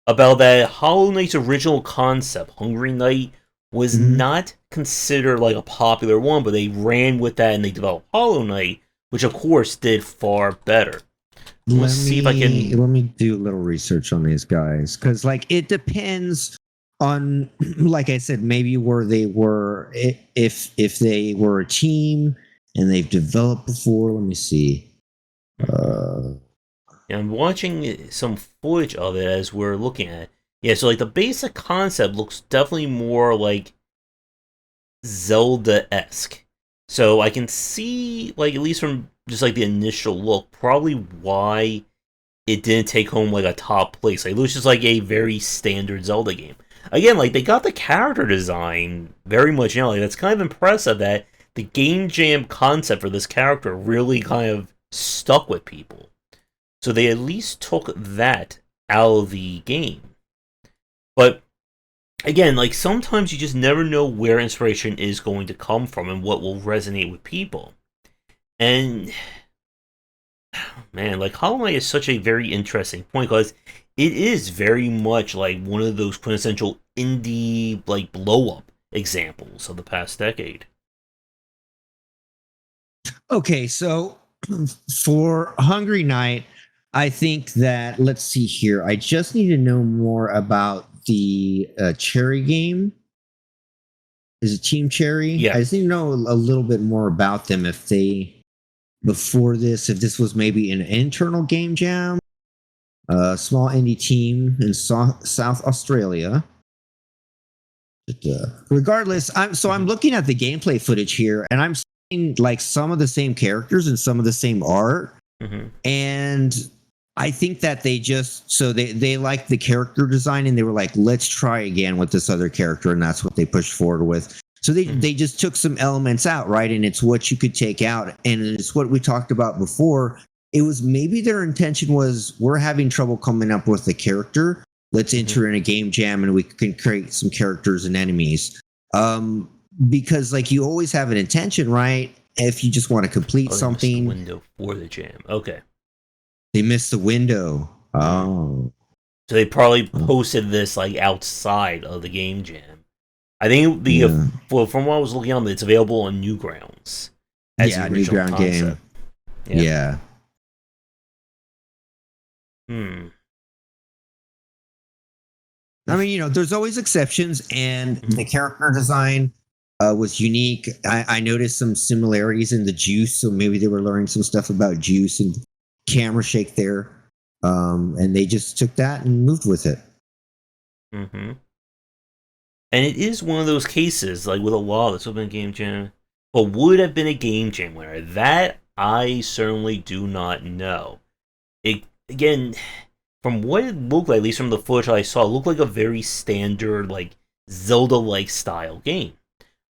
About that Hollow Knight's original concept, Hungry Knight, was Mm-hmm. not considered like a popular one, but they ran with that and they developed Hollow Knight, which of course did far better. Let me Let see if I me can. let me do a little research on these guys because like it depends on like I said maybe where they were if they were a team and they've developed before. Let me see. Uh, Yeah, I'm watching some footage of it as we're looking at it. Yeah, so like the basic concept looks definitely more like Zelda esque. So I can see, like, at least from just like the initial look, probably why it didn't take home like a top place. Like, it looks just like a very standard Zelda game. Again, like they got the character design very much, like that's kind of impressive that the game jam concept for this character really kind of stuck with people. So they at least took that out of the game. But again, like sometimes you just never know where inspiration is going to come from and what will resonate with people. And man, like Hollow Knight is such a very interesting point because it is very much like one of those quintessential indie like blow up examples of the past decade. okay, so for Hungry Night, I think that let's see here. I just need to know more about the Cherry game. Is it Team Cherry? Yeah. I just need to know a little bit more about them. If they before this, if this was maybe an internal game jam, a small indie team in South Australia. Regardless, I'm Mhm. looking at the gameplay footage here, and I'm seeing like some of the same characters and some of the same art, Mhm. and I think that they liked the character design and they were like, let's try again with this other character, and that's what they pushed forward with. So Mhm. they just took some elements out, right? And it's what you could take out, and it's what we talked about before. It was maybe their intention was we're having trouble coming up with a character. Let's Mhm. enter in a game jam and we can create some characters and enemies. Um, because like you always have an intention, right? If you just want to complete Oh, they missed the something, window for the jam. Okay. they miss the window. Mm. Oh. So they probably Oh, posted this like outside of the game jam. I think yeah. well, from what I was looking on, it's available on Newgrounds as the Yeah, new original ground game. concept. Yeah. Yeah. Hmm. I mean, there's always exceptions, and the character design was unique. I noticed some similarities in the juice, so maybe they were learning some stuff about juice and camera shake there, and they just took that and moved with it. Mm-hmm. And it is one of those cases, like with a lot that's been a game jam, but would have been a game jam winner. That I certainly do not know. It again, from what it looked like, at least from the footage I saw, it looked like a very standard, like Zelda-like style game.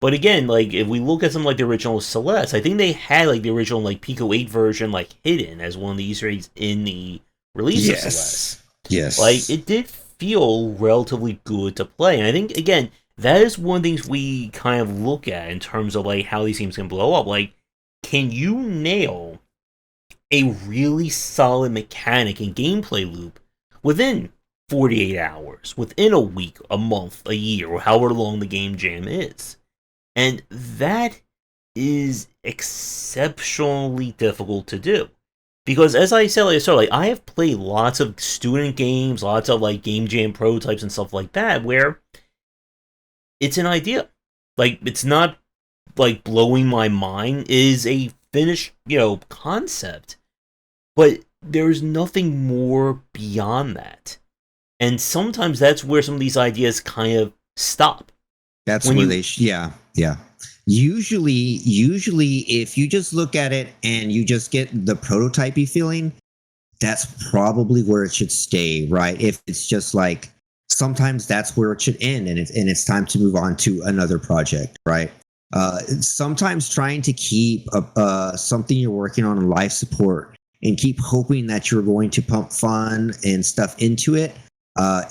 But again, like if we look at something like the original Celeste, I think they had like the original like Pico 8 version like hidden as one of the Easter eggs in the release of Celeste. Yes. Like it did feel relatively good to play, and I think again that is one of the things we kind of look at in terms of like how these games can blow up. Like, can you nail a really solid mechanic and gameplay loop within 48 hours, within a week, a month, a year, or however long the game jam is? And that is exceptionally difficult to do. Because as I said, like I have played lots of student games, lots of like game jam prototypes and stuff like that, where it's an idea. Like, it's not like blowing my mind. It is a finished, concept. But there's nothing more beyond that. And sometimes that's where some of these ideas kind of stop. That's where yeah. Usually, if you just look at it and you just get the prototypey feeling, that's probably where it should stay, right? If it's just like, sometimes that's where it should end, and it's time to move on to another project, right? Sometimes trying to keep something you're working on in life support and keep hoping that you're going to pump fun and stuff into it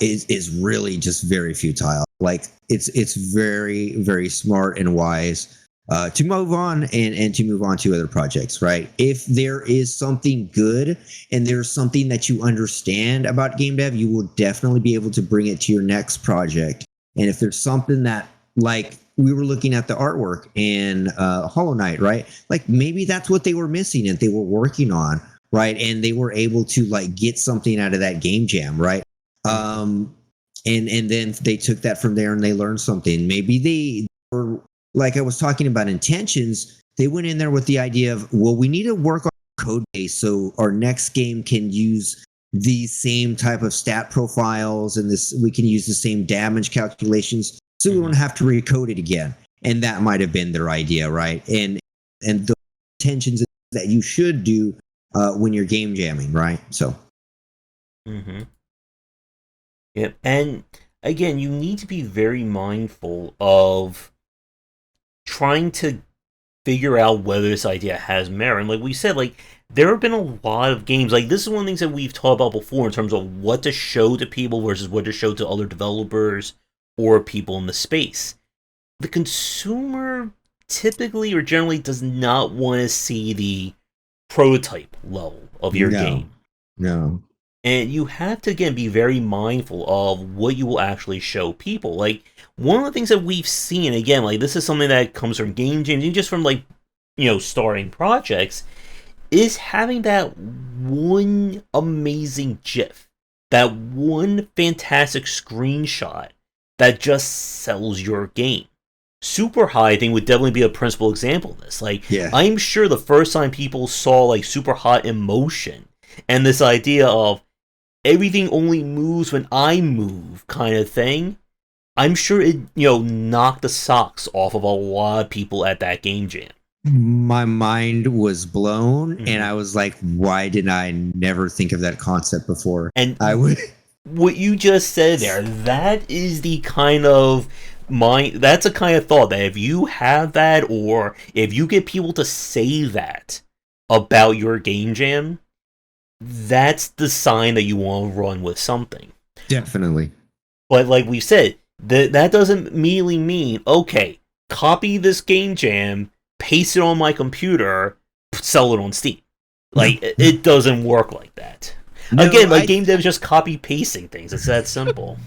is really just very futile. Like it's very, very smart and wise to move on and to move on to other projects, right? If there is something good and there's something that you understand about game dev, you will definitely be able to bring it to your next project. And if there's something that, like, we were looking at the artwork in Hollow Knight, right? Like, maybe that's what they were missing and they were working on, right? And they were able to like get something out of that game jam, right? And then they took that from there and they learned something. Maybe they were, like I was talking about intentions, they went in there with the idea of, well, we need to work on code base so our next game can use these same type of stat profiles, and we can use the same damage calculations, so we don't have to recode it again. And that might have been their idea, right? And the intentions that you should do when you're game jamming, right? So. Yep, and again, you need to be very mindful of trying to figure out whether this idea has merit. And like we said, like there have been a lot of games. Like this is one of the things that we've talked about before in terms of what to show to people versus what to show to other developers or people in the space. The consumer typically or generally does not want to see the prototype level of your game. No. And you have to, again, be very mindful of what you will actually show people. Like, one of the things that we've seen, again, like, this is something that comes from game jams, and just from, like, starting projects, is having that one amazing GIF, that one fantastic screenshot that just sells your game. Super High, I think, would definitely be a principal example of this. Like, yeah. I'm sure the first time people saw, like, Super Hot in motion, and this idea of everything only moves when I move kind of thing, I'm sure it, knocked the socks off of a lot of people at that game jam. My mind was blown, and I was like, why did I never think of that concept before? And what you just said there, that is the kind of that's a kind of thought that if you have that, or if you get people to say that about your game jam, that's the sign that you want to run with something. Definitely. But like we said, that doesn't immediately mean, okay, copy this game jam, paste it on my computer, sell it on Steam. Like, it doesn't work like that. No, again, like game devs just copy pasting things. It's that simple.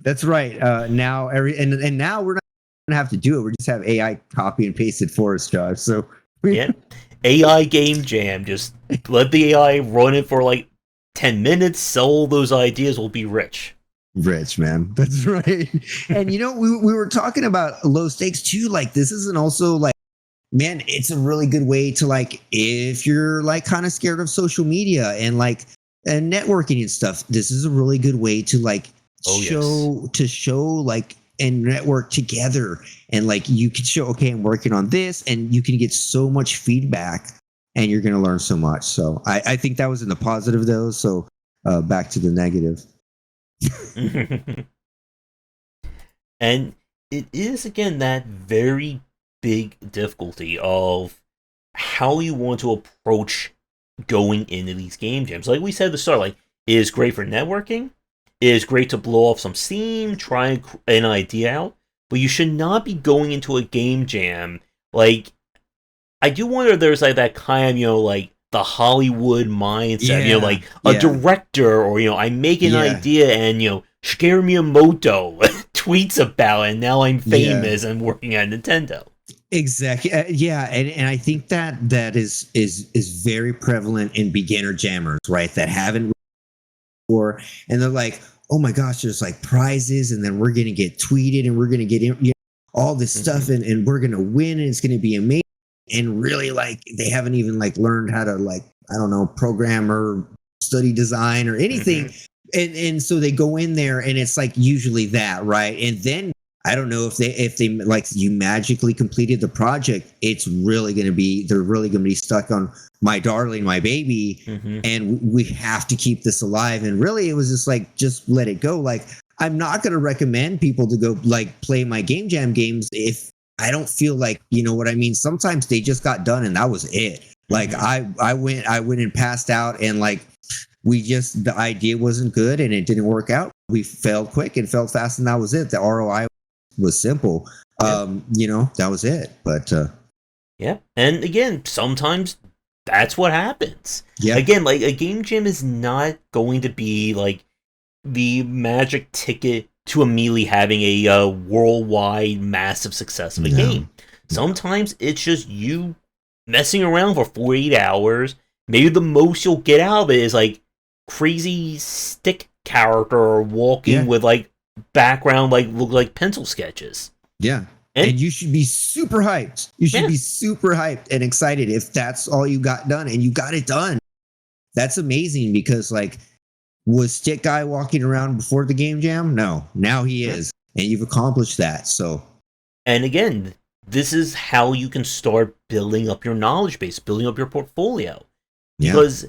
That's right. Now and now we're not gonna have to do it. We just have AI copy and paste it for us, Josh. So yeah. AI game jam, just let the AI run it for like 10 minutes, sell those ideas, will be rich. Rich, man. That's right. And we were talking about low stakes too. Like this isn't also like, man, it's a really good way to like if you're like kind of scared of social media and networking and stuff, this is a really good way to like show like and network together. And like you can show, okay, I'm working on this, and you can get so much feedback and you're gonna learn so much. So I think that was in the positive though. So back to the negative. And it is, again, that very big difficulty of how you want to approach going into these game jams. Like we said at the start, like, it is great for networking, it is great to blow off some steam, try an idea out, but you should not be going into a game jam. Like, I do wonder if there's like that kind of, like, the Hollywood mindset, like a director, or, I make an idea and, Shigeru Miyamoto tweets about it, and now I'm famous and working at Nintendo. Exactly. And I think that is very prevalent in beginner jammers, right? That haven't before, and they're like, oh my gosh, there's like prizes, and then we're gonna get tweeted, and we're gonna get all this stuff, and we're gonna win, and it's gonna be amazing. And really, like, they haven't even like learned how to, like, I don't know, program or study design or anything. And so they go in there, and it's like usually that, right? And then I don't know if they like, you magically completed the project, they're really gonna be stuck on my darling, my baby, and we have to keep this alive. And really, it was just like, just let it go. Like, I'm not gonna recommend people to go like play my game jam games if I don't feel like, you know what I mean? Sometimes they just got done and that was it. Like I went and passed out, and like the idea wasn't good and it didn't work out. We failed quick and failed fast, and that was it. The ROI was simple. That was it. But yeah. And again, sometimes that's what happens. Yeah. Again, like, a game jam is not going to be like the magic ticket to immediately having a worldwide massive success of a game. Sometimes it's just you messing around for 48 hours. Maybe the most you'll get out of it is like crazy stick character walking with like background like look like pencil sketches. Yeah. And you should be super hyped. You should be super hyped and excited if that's all you got done, and you got it done. That's amazing, because like, was Stick Guy walking around before the game jam? No. Now he is. And you've accomplished that. So, and again, this is how you can start building up your knowledge base, building up your portfolio. Because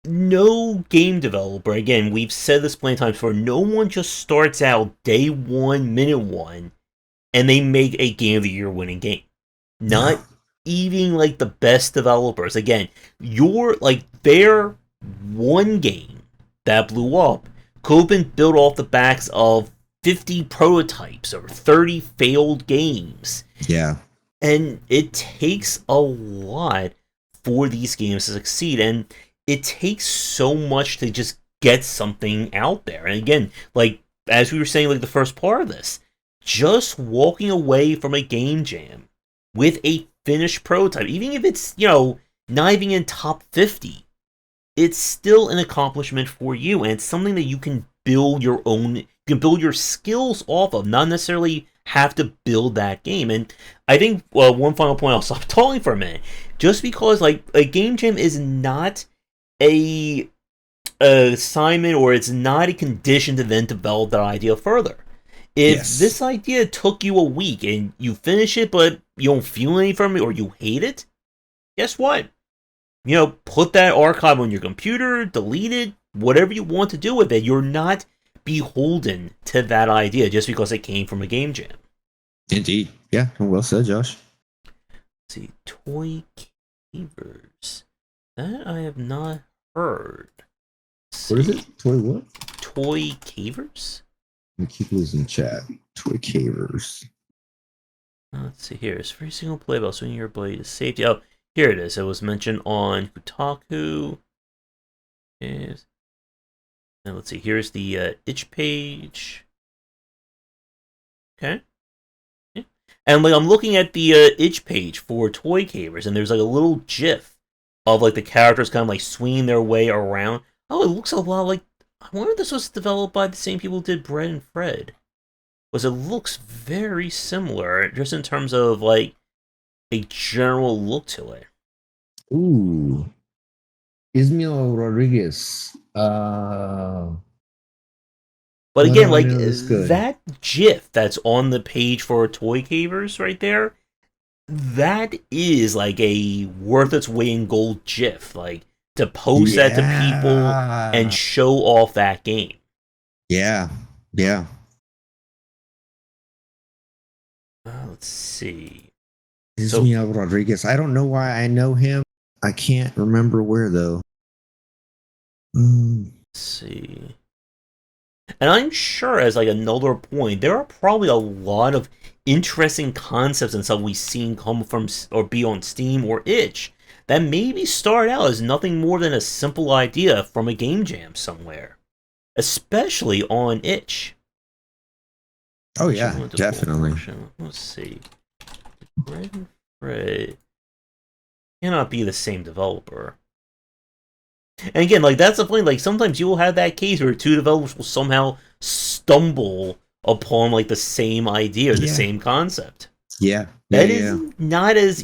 no game developer, again, we've said this plenty of times before, no one just starts out day one, minute one, and they make a Game of the Year winning game. Not even like the best developers. Again, their one game that blew up could have been built off the backs of 50 prototypes or 30 failed games. Yeah. And it takes a lot for these games to succeed, and it takes so much to just get something out there. And again, like, as we were saying, like, the first part of this, just walking away from a game jam with a finished prototype, even if it's, not even in top 50, it's still an accomplishment for you, and it's something that you can build your skills off of, not necessarily have to build that game. And I think, one final point, I'll stop talking for a minute, just because, like, a game jam is not a assignment, or it's not a condition to then develop that idea further. If this idea took you a week and you finish it, but you don't feel anything from it, or you hate it, guess what? Put that archive on your computer, delete it, whatever you want to do with it. You're not beholden to that idea just because it came from a game jam. Indeed. Yeah, well said, Josh. Let's see, Toy Cavers. That I have not heard. What is it? Toy what? Toy Cavers? I keep losing chat. Toy Cavers. Let's see here. It's free single play while swinging your blade to safety. Oh, here it is. It was mentioned on Kotaku. And let's see. Here's the itch page. Okay. Yeah. And like, I'm looking at the itch page for Toy Cavers, and there's like a little GIF of like the characters kind of like swinging their way around. Oh, it looks a lot like. I wonder if this was developed by the same people who did Bread and Fred. Was it looks very similar, just in terms of like a general look to it. Ooh, Ismael Rodriguez. But What again, do I like know that's good? that GIF that's on the page for Toy Cavers right there, that is like a worth its weight in gold GIF. Like to post that to people and Yeah. show off that game. Yeah. Yeah. Let's see. So Ismael Rodriguez. I don't know why I know him. I can't remember where though. Mm, let's see. And I'm sure, as like another point, there are probably a lot of interesting concepts and stuff we've seen come from or be on Steam or Itch that maybe start out as nothing more than a simple idea from a game jam somewhere, especially on Itch. oh Itch yeah, definitely. Let's see. Red and Fred cannot be the same developer. And again, like that's the point. Like sometimes you will have that case where two developers will somehow stumble upon like the same idea, the Yeah. same concept. Yeah. Yeah. That is Yeah. not as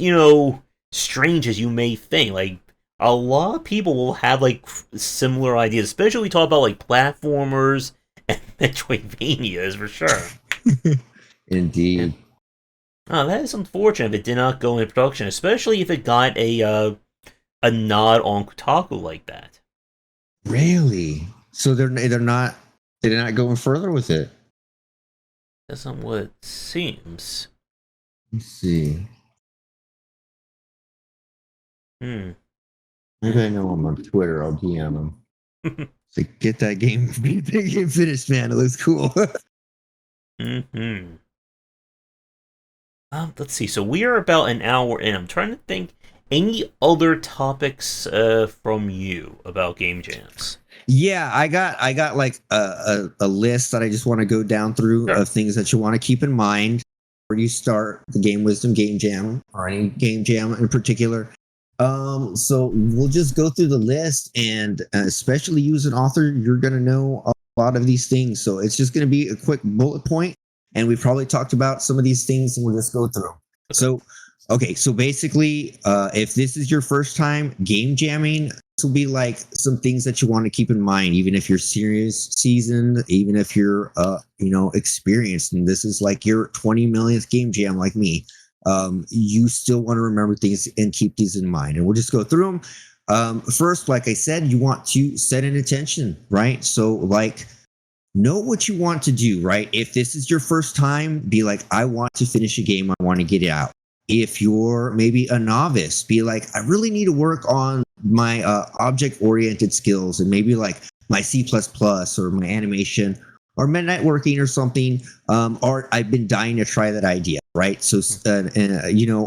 strange as you may think. Like a lot of people will have like similar ideas, especially we talk about like platformers and Metroidvanias for sure. Indeed. And that is unfortunate if it did not go into production, especially if it got a nod on Kotaku like that. Really? So they're not going further with it. That's not what it seems. Let's see. Hmm. Maybe I know him on Twitter. I'll DM him. Say, get that game, get that game finished, man. It looks cool. Hmm. Let's see. So we are about an hour in. I'm trying to think any other topics from you about game jams. Yeah, I got like a list that I just want to go down through Sure. of things that you want to keep in mind before you start the Game Wisdom Game Jam or any game jam in particular. So we'll just go through the list, and especially you as an author, you're gonna know a lot of these things. So it's just gonna be a quick bullet point, and we've probably talked about some of these things, and we'll just go through. Okay. So okay, so basically, if this is your first time game jamming, this will be like some things that you want to keep in mind, even if you're serious, seasoned, even if you're, experienced, and this is like your 20 millionth game jam, like me. You still want to remember things and keep these in mind, and we'll just go through them. First, like I said, you want to set an intention, right? So, like, know what you want to do, right? If this is your first time, be like, I want to finish a game, I want to get it out. If you're maybe a novice, be like, I really need to work on my object oriented skills and maybe like my C or my animation or my networking or something. Or I've been dying to try that idea, right? So,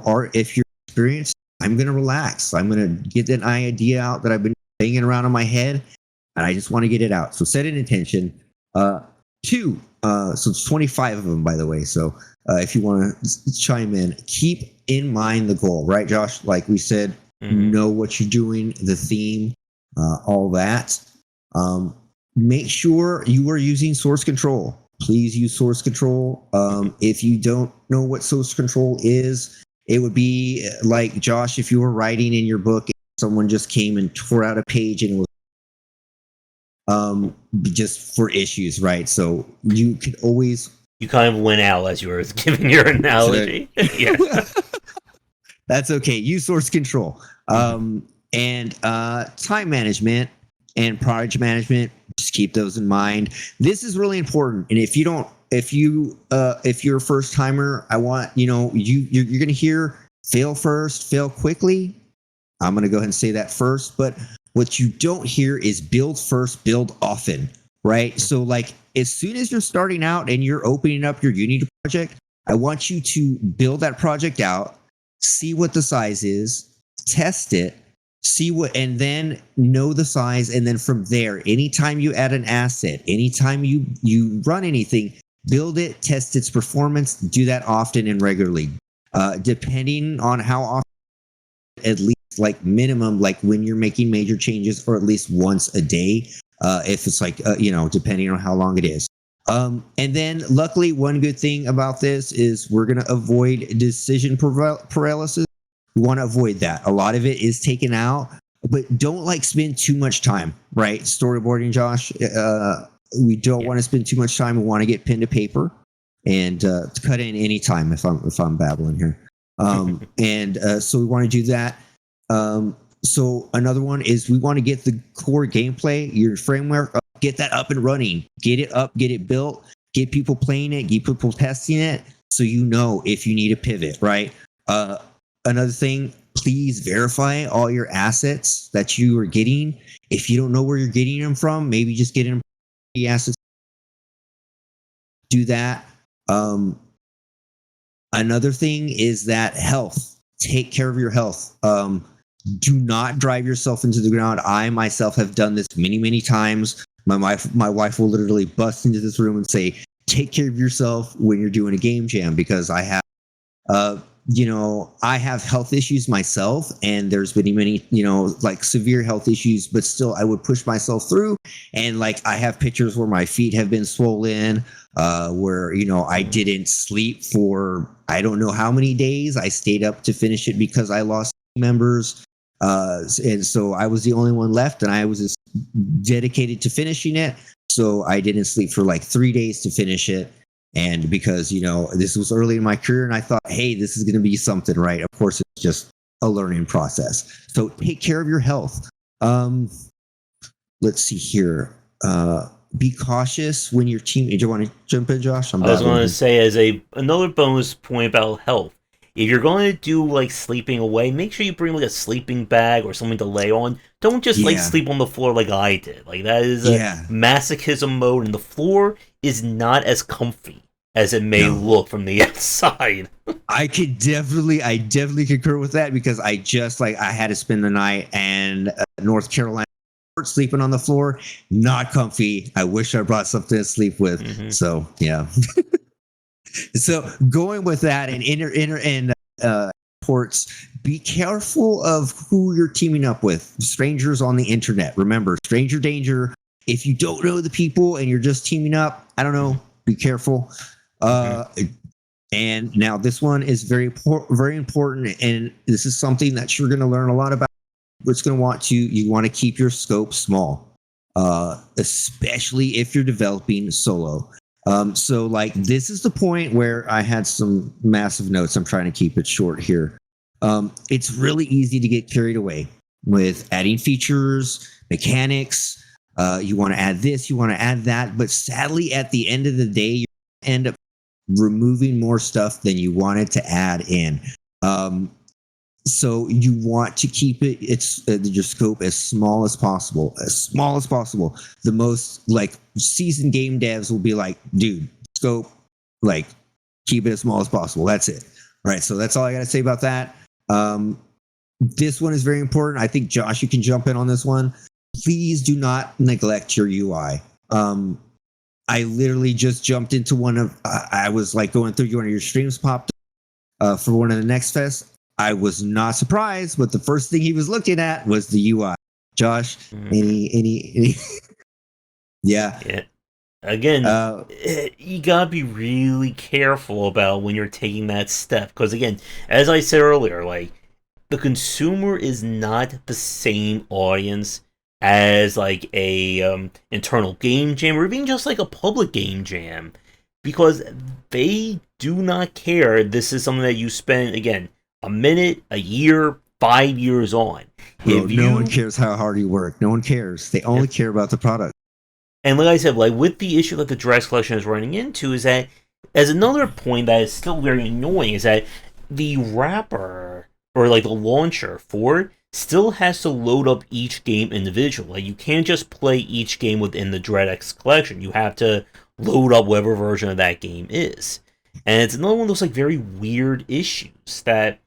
or if you're experienced, I'm going to relax. I'm going to get that idea out that I've been banging around in my head and I just want to get it out. So set an intention. Two, so it's 25 of them, by the way. So if you want to chime in, keep in mind the goal, right, Josh? Like we said, know what you're doing, the theme, all that. Make sure you are using source control. Please use source control. If you don't know what source control is, it would be like, Josh, if you were writing in your book, someone just came and tore out a page and was just for issues, right? So you could always. You kind of went out as you were giving your analogy. Yeah. That's okay. Use source control. And time management and project management. Just keep those in mind. This is really important. And if you're a first timer, I want you're going to hear fail first, fail quickly. I'm going to go ahead and say that first. But what you don't hear is build first, build often, right? So like as soon as you're starting out and you're opening up your Unity project, I want you to build that project out, see what the size is, test it, and then know the size. And then from there, anytime you add an asset, anytime you run anything, build it, test its performance, do that often and regularly. Depending on how often, at least like minimum, like when you're making major changes, or at least once a day. if it's like depending on how long it is. And then luckily, one good thing about this is we're going to avoid decision paralysis. We want to avoid that. A lot of it is taken out, but don't like spend too much time, right? Storyboarding, Josh. We don't want to spend too much time. We want to get pen to paper and cut in any time if I'm babbling here. So we want to do that. So another one is we want to get the core gameplay, your framework, get that up and running, get it up, get it built, get people playing it, get people testing it, so you know if you need a pivot, right? Another thing, please verify all your assets that you are getting. If you don't know where you're getting them from, maybe just get them the assets. Do that. Another thing is that health. Take care of your health. Do not drive yourself into the ground. I myself have done this many, many times. My wife will literally bust into this room and say, "Take care of yourself when you're doing a game jam," because I have, I have health issues myself, and there's many, like severe health issues, but still I would push myself through. And like I have pictures where my feet have been swollen, where I didn't sleep for I don't know how many days. I stayed up to finish it because I lost members. And so I was the only one left, and I was just dedicated to finishing it. So I didn't sleep for like 3 days to finish it. And because, this was early in my career, and I thought, hey, this is going to be something, right? Of course, it's just a learning process. So take care of your health. Let's see here. Be cautious when your team. Do you want to jump in, Josh? I was going to say, as another bonus point about health, if you're going to do like sleeping away, make sure you bring like a sleeping bag or something to lay on. Don't just like sleep on the floor like I did. Like that is a masochism mode, and the floor is not as comfy as it may look from the outside. I definitely concur with that, because I had to spend the night in North Carolina sleeping on the floor, not comfy. I wish I brought something to sleep with. Mm-hmm. So yeah. So going with that, and ports, be careful of who you're teaming up with. Strangers on the internet. Remember, stranger danger. If you don't know the people and you're just teaming up, I don't know, be careful. And now this one is very important, and this is something that you're going to learn a lot about. You want to keep your scope small, especially if you're developing solo. So like this is the point where I had some massive notes. I'm trying to keep it short here. It's really easy to get carried away with adding features, mechanics. You want to add this, you want to add that, but sadly at the end of the day, you end up removing more stuff than you wanted to add in. So you want to keep your scope as small as possible. The most like seasoned game devs will be like, dude, scope, like keep it as small as possible. That's it. Right. So that's all I got to say about that. This one is very important. I think Josh, you can jump in on this one. Please do not neglect your UI. I literally just jumped into I was like going through one of your streams popped up for one of the Next Fest. I was not surprised, but the first thing he was looking at was the UI. Josh, any? Yeah. Again, you gotta be really careful about when you're taking that step, because again, as I said earlier, like the consumer is not the same audience as like a internal game jam, or even just like a public game jam, because they do not care. This is something that you spend again a minute, a year, 5 years on. Bro, no one cares how hard you work. No one cares. They only care about the product. And like I said, like with the issue that the Dress Collection is running into, is that as another point that is still very annoying, is that the wrapper or like the launcher for it still has to load up each game individually. Like, you can't just play each game within the DreadX collection. You have to load up whatever version of that game is. And it's another one of those like very weird issues that,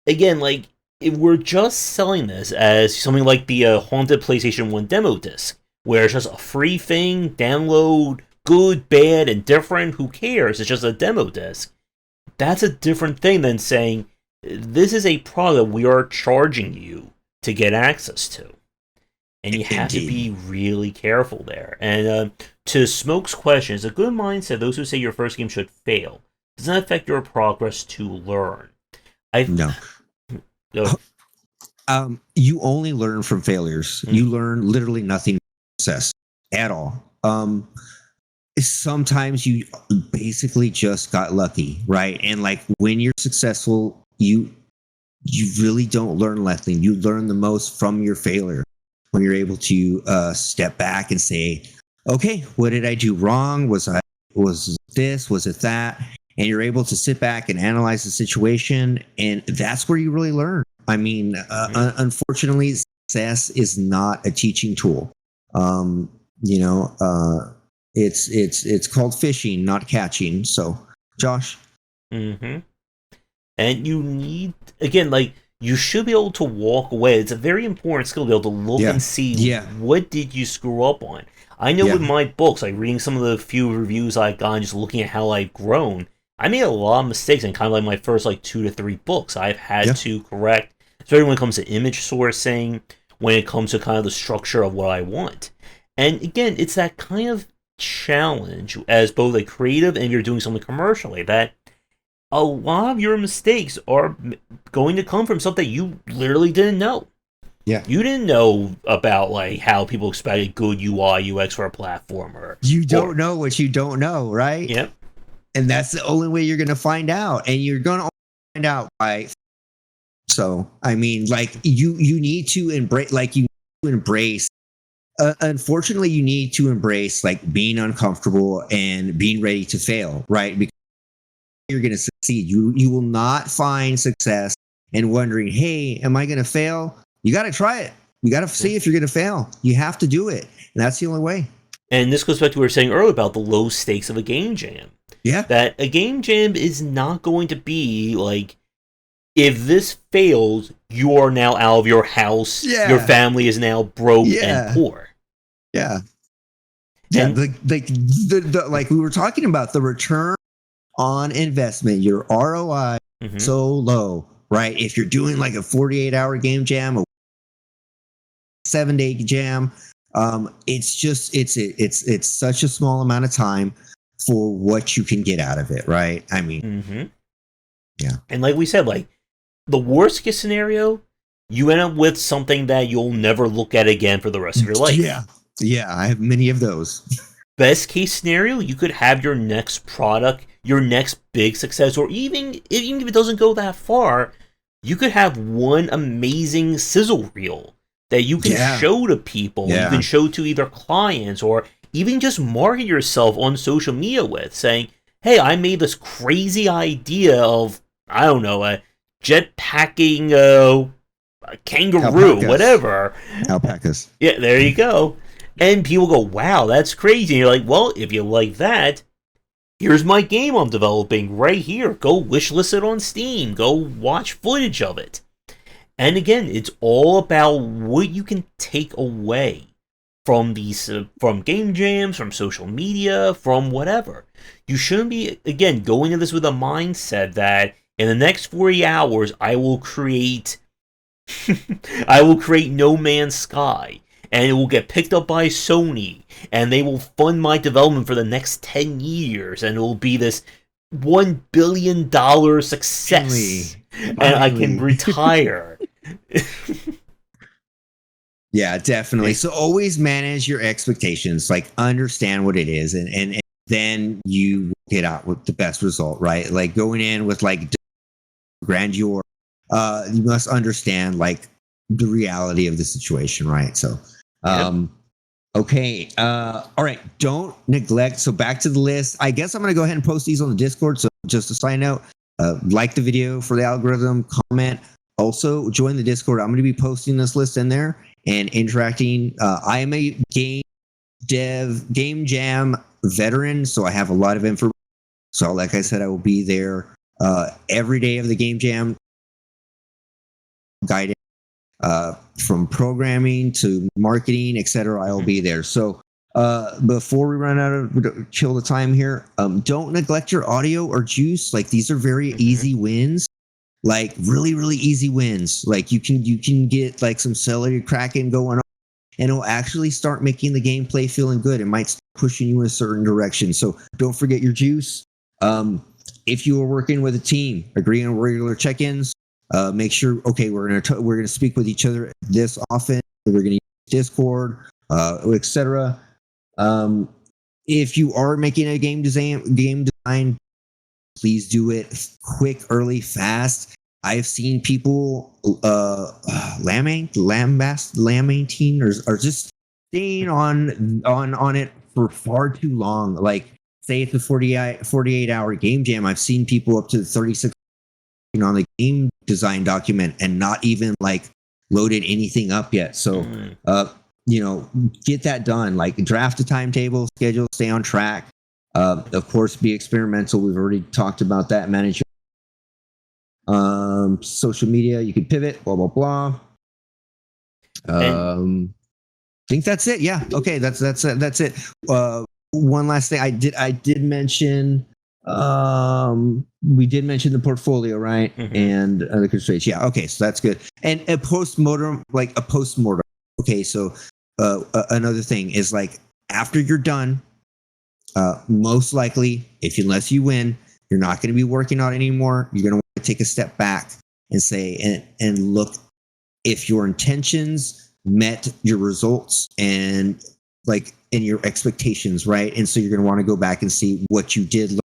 again, like if we're just selling this as something like the Haunted PlayStation 1 demo disc, where it's just a free thing, download, good, bad, and different, who cares? It's just a demo disc. That's a different thing than saying, this is a product we are charging you to get access to. and you have to Indeed. be really careful there. And to Smoke's question, it's a good mindset. Those who say your first game should fail does not affect your progress to learn. I No. uh, You only learn from failures. mm, You learn literally nothing from success at all. Sometimes you basically just got lucky, right? And like when you're successful, you really don't learn nothing. You learn the most from your failure when you're able to step back and say, okay, what did I do wrong? Was this? Was it that? And you're able to sit back and analyze the situation, and that's where you really learn. I mean, unfortunately, success is not a teaching tool. Um, you know, it's called fishing, not catching. So, Josh. mm-hmm. And you need, again, like, you should be able to walk away. It's a very important skill to be able to look Yeah. and see Yeah. what did you screw up on. I know Yeah. with my books, like reading some of the few reviews I've gotten, just looking at how I've grown, I made a lot of mistakes in kind of like my first like 2 to 3 books. I've had Yeah. to correct, especially when it comes to image sourcing, when it comes to kind of the structure of what I want. And again, it's that kind of challenge as both a creative and you're doing something commercially that a lot of your mistakes are going to come from something you literally didn't know. Yeah. You didn't know about like how people expected good UI UX for a platformer. You don't know what you don't know, right? Yep. And that's the only way you're going to find out. And you're going to find out by. So, I mean, like you need to embrace, like you need to embrace. Unfortunately, you need to embrace like being uncomfortable and being ready to fail, right? Because you're going to succeed. You will not find success and wondering, hey, am I going to fail? You got to try it. You got to see if you're going to fail. You have to do it, and that's the only way. And this goes back to what we were saying earlier about the low stakes of a game jam. Yeah. That a game jam is not going to be like, if this fails, you are now out of your house. Yeah. Your family is now broke Yeah. and poor. Yeah. Yeah. And The like we were talking about, the return on investment, your ROI so low, right? If you're doing like a 48-hour game jam, a 7-day jam, it's just it's such a small amount of time for what you can get out of it, right? I mean, yeah. And like we said, like the worst case scenario, you end up with something that you'll never look at again for the rest of your life. Yeah, I have many of those. Best case scenario, you could have your next product, your next big success, or even if it doesn't go that far, you could have one amazing sizzle reel that you can show to people. You can show to either clients or even just market yourself on social media with, saying, hey, I made this crazy idea of, I don't know, a jetpacking kangaroo, Alpacas. whatever. Alpacas. Yeah, there you go. And people go, wow, that's crazy. And you're like, well, if you like that, here's my game I'm developing right here. Go wishlist it on Steam. Go watch footage of it. And again, it's all about what you can take away from these, from game jams, from social media, from whatever. You shouldn't be, again, going into this with a mindset that in the next 40 hours, I will create No Man's Sky, and it will get picked up by Sony, and they will fund my development for the next 10 years, and it will be this $1 billion success, and I can retire. Yeah, definitely. So always manage your expectations, like understand what it is, and then you get out with the best result, right? Like going in with like grandeur, you must understand like the reality of the situation, right? So, okay, all right. Don't neglect. So back to the list. I guess I'm gonna go ahead and post these on the Discord. So just a side note, like the video for the algorithm, comment. Also join the Discord. I'm gonna be posting this list in there and interacting. I am a game jam veteran, so I have a lot of information. So like I said, I will be there every day of the game jam, guidance from programming to marketing, etc. I will be there. So before we run out of kill the time here, don't neglect your audio or juice. Like these are very easy wins. Like really, really easy wins. Like you can get like some celery cracking going on. and it'll actually start making the gameplay feeling good. It might start pushing you in a certain direction. So don't forget your juice. If you are working with a team, agree on regular check-ins. Make sure, okay, we're gonna speak with each other this often. We're gonna use Discord, etc. If you are making a game design, please do it quick, early, fast. I've seen people lamenting or just staying on it for far too long. Like, say it's a 48 hour game jam. I've seen people up to 36 on the game design document and not even like loaded anything up yet. So get that done. Like, draft a timetable, schedule, stay on track. Of course, be experimental. We've already talked about that. Manage social media. You can pivot. Blah blah blah. I think that's it. Yeah. Okay. That's it. One last thing. I did mention. We did mention the portfolio, right? Mm-hmm. And the constraints. Yeah. Okay. So that's good. And a postmortem. Okay. So another thing is, like, after you're done, most likely, unless you win, you're not going to be working on it anymore. You're going to want to take a step back and say and look if your intentions met your results and your expectations, right? And so you're going to want to go back and see what you did,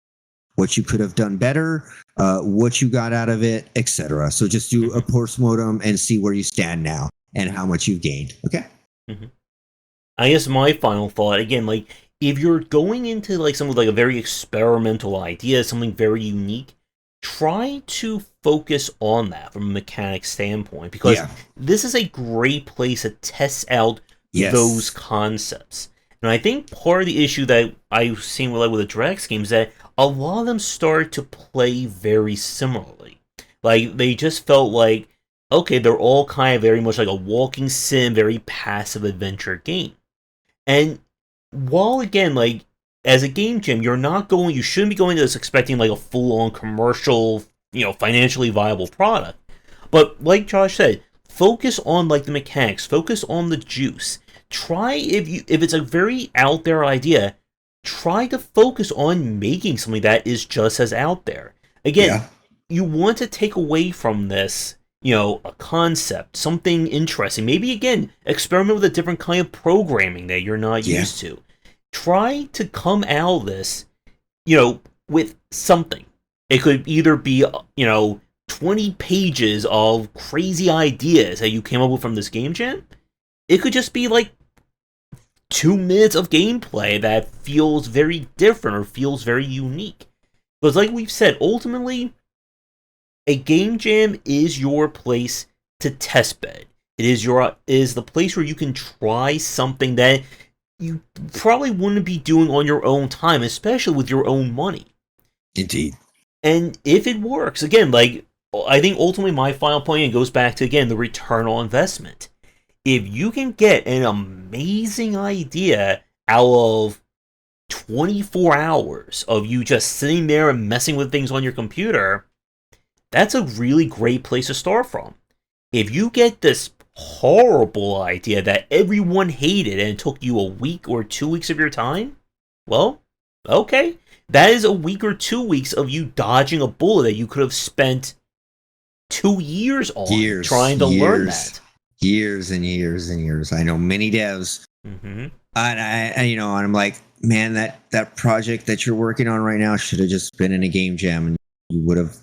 what you could have done better, what you got out of it, etc. So just do a postmortem and see where you stand now and how much you've gained. Okay. Mm-hmm. I guess my final thought, again, like, if you're going into like something like a very experimental idea, something very unique, try to focus on that from a mechanic standpoint, because this is a great place to test out those concepts. And I think part of the issue that I've seen with the Drax games is that a lot of them start to play very similarly. Like, they just felt like, okay, they're all kind of very much like a walking sim, very passive adventure game. And while, again, like, as a game jam, you shouldn't be going to this expecting like a full-on commercial, financially viable product. But like Josh said, focus on like the mechanics, focus on the juice. Try, if it's a very out there idea, try to focus on making something that is just as out there. Again, you want to take away from this, a concept, something interesting. Maybe, again, experiment with a different kind of programming that you're not used to. Try to come out of this, with something. It could either be, 20 pages of crazy ideas that you came up with from this game jam. It could just be like 2 minutes of gameplay that feels very different or feels very unique. Because like we've said, ultimately, a game jam is your place to test bed. It is the place where you can try something that you probably wouldn't be doing on your own time, especially with your own money. Indeed. And if it works, again, like, I think ultimately my final point goes back to, again, the return on investment. If you can get an amazing idea out of 24 hours of you just sitting there and messing with things on your computer, that's a really great place to start from. If you get this horrible idea that everyone hated and it took you a week or 2 weeks of your time, well, okay. That is a week or 2 weeks of you dodging a bullet that you could have spent 2 years on trying to learn that. Years and years and years. I know many devs. Mm-hmm. And I'm like, man, that project that you're working on right now should have just been in a game jam and you would have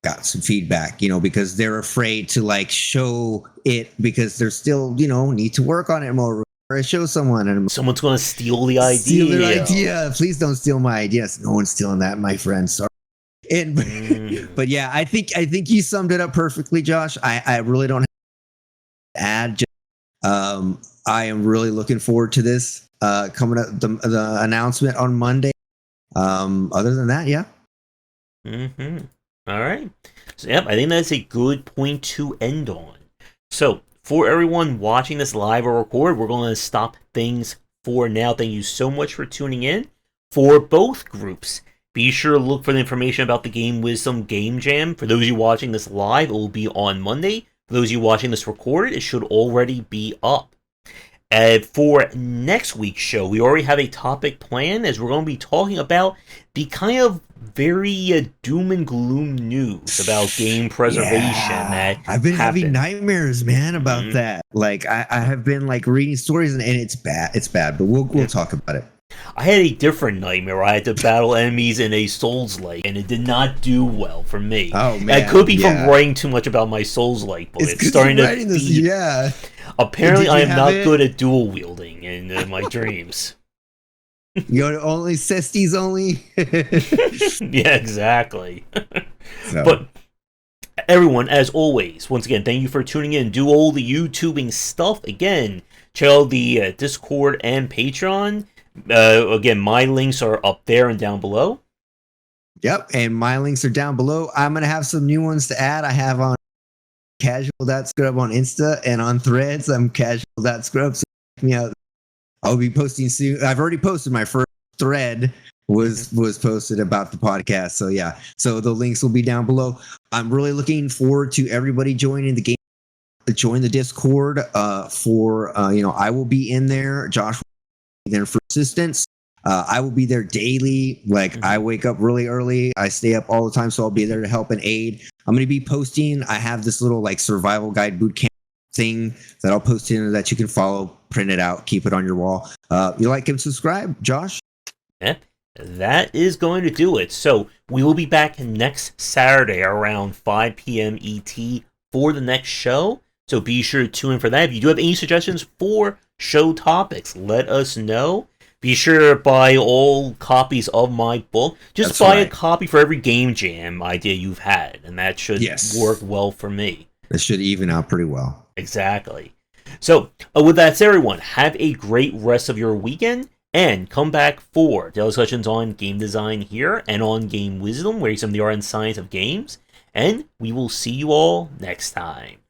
got some feedback, because they're afraid to like show it because they're still, need to work on it more. Or I show someone and someone's going to steal the idea. Steal their idea. Please don't steal my ideas. No one's stealing that, my friend. Sorry. But yeah, I think you summed it up perfectly, Josh. I really don't have to add. I am really looking forward to this coming up, the announcement on Monday. Other than that, yeah. Mm-hmm. All right. So, yep, I think that's a good point to end on. So, for everyone watching this live or record, we're going to stop things for now. Thank you so much for tuning in. For both groups, be sure to look for the information about the Game Wisdom Game Jam. For those of you watching this live, it will be on Monday. For those of you watching this recorded, it should already be up. For next week's show, we already have a topic planned as we're going to be talking about the kind of very doom and gloom news about game preservation that I've been having happened. nightmares, man, about that. Like I have been like reading stories and it's bad. It's bad, but we'll talk about it. I had a different nightmare. I had to battle enemies in a Souls-like, and it did not do well for me. Oh man, it could be from writing too much about my Souls-like, but it's starting to be. Yeah. Apparently, I am not good at dual wielding in my dreams. You go to only Cesties only. Yeah, exactly. So. But everyone, as always, once again, thank you for tuning in. Do all the YouTubing stuff. Again, check out the Discord and Patreon. Again, my links are up there and down below. Yep, and my links are down below. I'm going to have some new ones to add. I have on casual.scrub on Insta, and on Threads, I'm casual.scrub. So check me out. I'll be posting soon. I've already posted my first thread was posted about the podcast. So yeah, so the links will be down below. I'm really looking forward to everybody joining the game. Join the Discord I will be in there. Josh will be there for assistance. I will be there daily. Like I wake up really early. I stay up all the time, so I'll be there to help and aid. I'm going to be posting. I have this little like survival guide boot camp thing that I'll post in that you can follow, print it out, keep it on your wall. You like and subscribe, Josh? Yeah, that is going to do it. So we will be back next Saturday around 5 p.m. ET for the next show. So be sure to tune in for that. If you do have any suggestions for show topics, let us know. Be sure to buy all copies of my book. Just buy a copy for every Game Jam idea you've had, and that should work well for me. It should even out pretty well. Exactly. So, with that said, everyone, have a great rest of your weekend, and come back for daily discussions on game design here and on Game Wisdom, where you some of the art and science of games, and we will see you all next time.